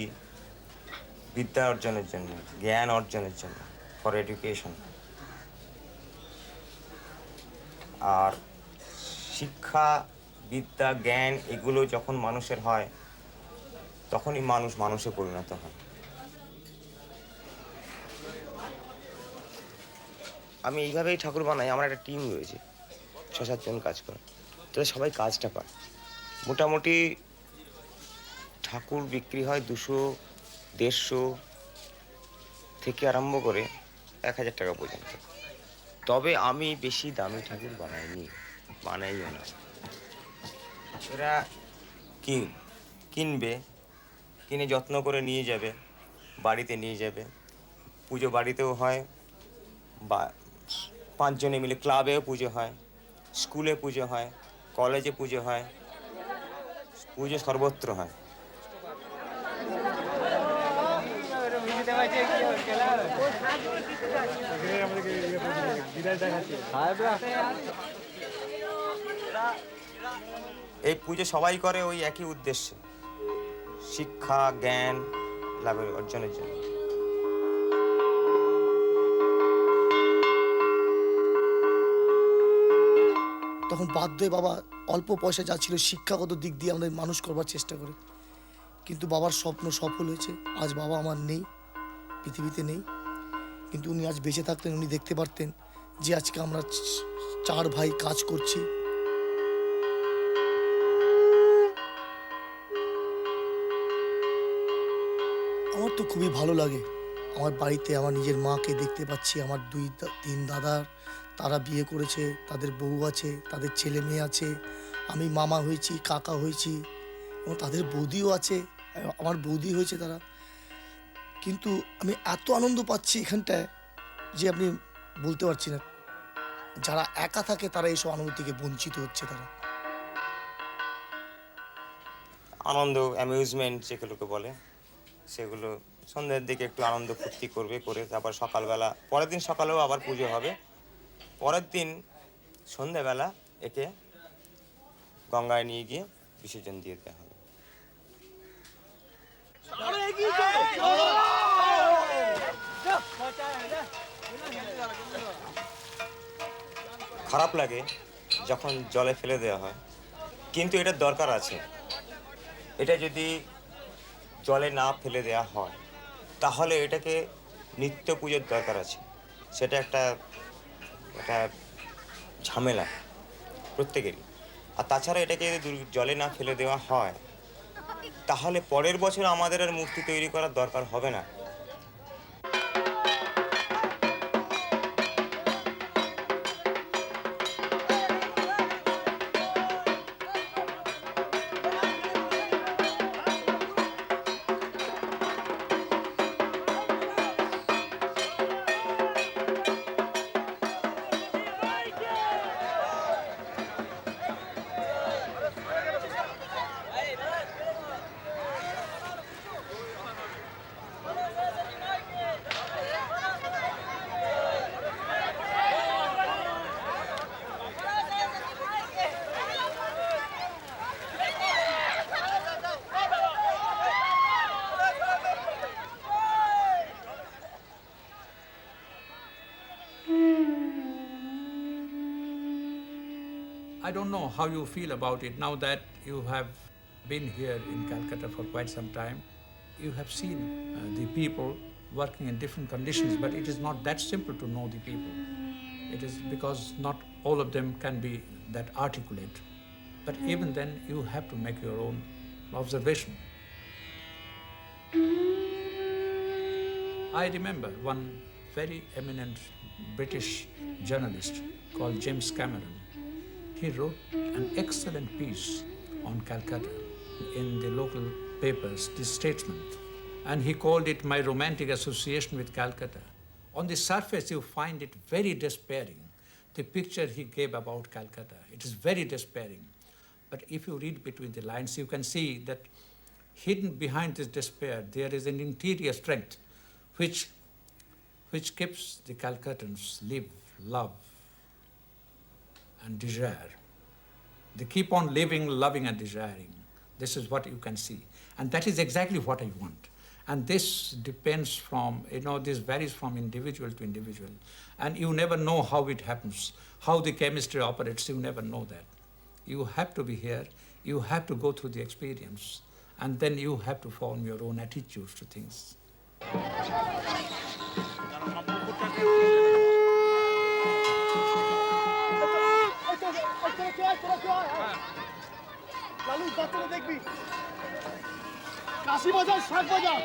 বিদ্যা অর্জনের জন্য, জ্ঞান অর্জনের জন্য, ফর এডুকেশন। আর শিক্ষা, বিদ্যা, জ্ঞান এগুলো যখন মানুষের হয় তখনই মানুষ মানুষে পরিণত হয়। আমি এইভাবেই ঠাকুর বানাই। আমার একটা টিম রয়েছে, 6-7 জন কাজ করে, তাহলে সবাই কাজটা পায়। মোটামুটি ঠাকুর বিক্রি হয় 200-150 থেকে আরম্ভ করে 1000 টাকা পর্যন্ত। তবে আমি বেশি দামি ঠাকুর বানাইও না। এরা কিনবে, কিনে যত্ন করে নিয়ে যাবে, বাড়িতে নিয়ে যাবে। পুজো বাড়িতেও হয়, বা 5 জনে মিলে ক্লাবেও পুজো হয়, স্কুলে পুজো হয়, কলেজে পুজো হয়, পুজো সর্বত্র হয়। এই পুজো সবাই করে ওই একই উদ্দেশ্যে, শিক্ষা জ্ঞান লাভের অর্জনের জন্য। তখন বাধ্য হয়ে বাবা অল্প পয়সা যা ছিল শিক্ষাগত দিক দিয়ে আমাদের মানুষ করবার চেষ্টা করে, কিন্তু বাবার স্বপ্ন সফল হয়েছে। আজ বাবা আমার নেই, পৃথিবীতে নেই, কিন্তু উনি আজ বেঁচে থাকতেন, উনি দেখতে পারতেন যে আজকে আমরা 4 ভাই কাজ করছি। আমার তো খুবই ভালো লাগে। আমার বাড়িতে আমার নিজের মাকে দেখতে পাচ্ছি, আমার 2-3 দাদার, তারা বিয়ে করেছে, তাদের বউ আছে, তাদের ছেলে মেয়ে আছে। আমি মামা হয়েছি, কাকা হয়েছি, এবং তাদের বৌদিও আছে, আমার বৌদি হয়েছে তারা। কিন্তু আমি এত আনন্দ পাচ্ছি এখানটায় যে আপনি বলতে পারছি না। যারা একা থাকে তারা এইসব আনন্দ থেকে বঞ্চিত হচ্ছে। তারা আনন্দ, অ্যামিউজমেন্ট যেগুলোকে বলে, সেগুলো সন্ধ্যের দিকে একটু আনন্দ ফুর্তি করবে, করে তারপর সকালবেলা, পরের দিন সকালেও আবার পুজো হবে, পরের দিন সন্ধ্যেবেলা একে গঙ্গায় নিয়ে গিয়ে বিসর্জন দিয়ে দেওয়া হবে। খারাপ লাগে যখন জলে ফেলে দেওয়া হয়, কিন্তু এটার দরকার আছে। এটা যদি জলে না ফেলে দেওয়া হয় তাহলে এটাকে নিত্য পুজোর দরকার আছে। সেটা একটা ঝামেলা প্রত্যেকেরই। আর তাছাড়া এটাকে যদি জলে না ফেলে দেওয়া হয় তাহলে পরের বছর আমাদের আর মূর্তি তৈরি করার দরকার হবে না। I don't know how you feel about it now that you have been here in Calcutta for quite some time. You have seen the people working in different conditions, but it is not that simple to know the people. It is because not all of them can be that articulate. But even then, you have to make your own observation. I remember one very eminent British journalist called James Cameron. He wrote an excellent piece on Calcutta in the local papers, The Statesman, and he called it My Romantic Association with Calcutta. On the surface, you find it very despairing, the picture he gave about Calcutta. It is very despairing. But if you read between the lines, you can see that hidden behind this despair, there is an interior strength which keeps the Calcuttans live, love, and desire. They keep on living, loving, and desiring. This is what you can see. And that is exactly what I want. And this depends from, this varies from individual to individual. And you never know how it happens, how the chemistry operates, you never know that. You have to be here, you have to go through the experience, and then you have to form your own attitudes to things. কাশি বাজার, শাক বাজার,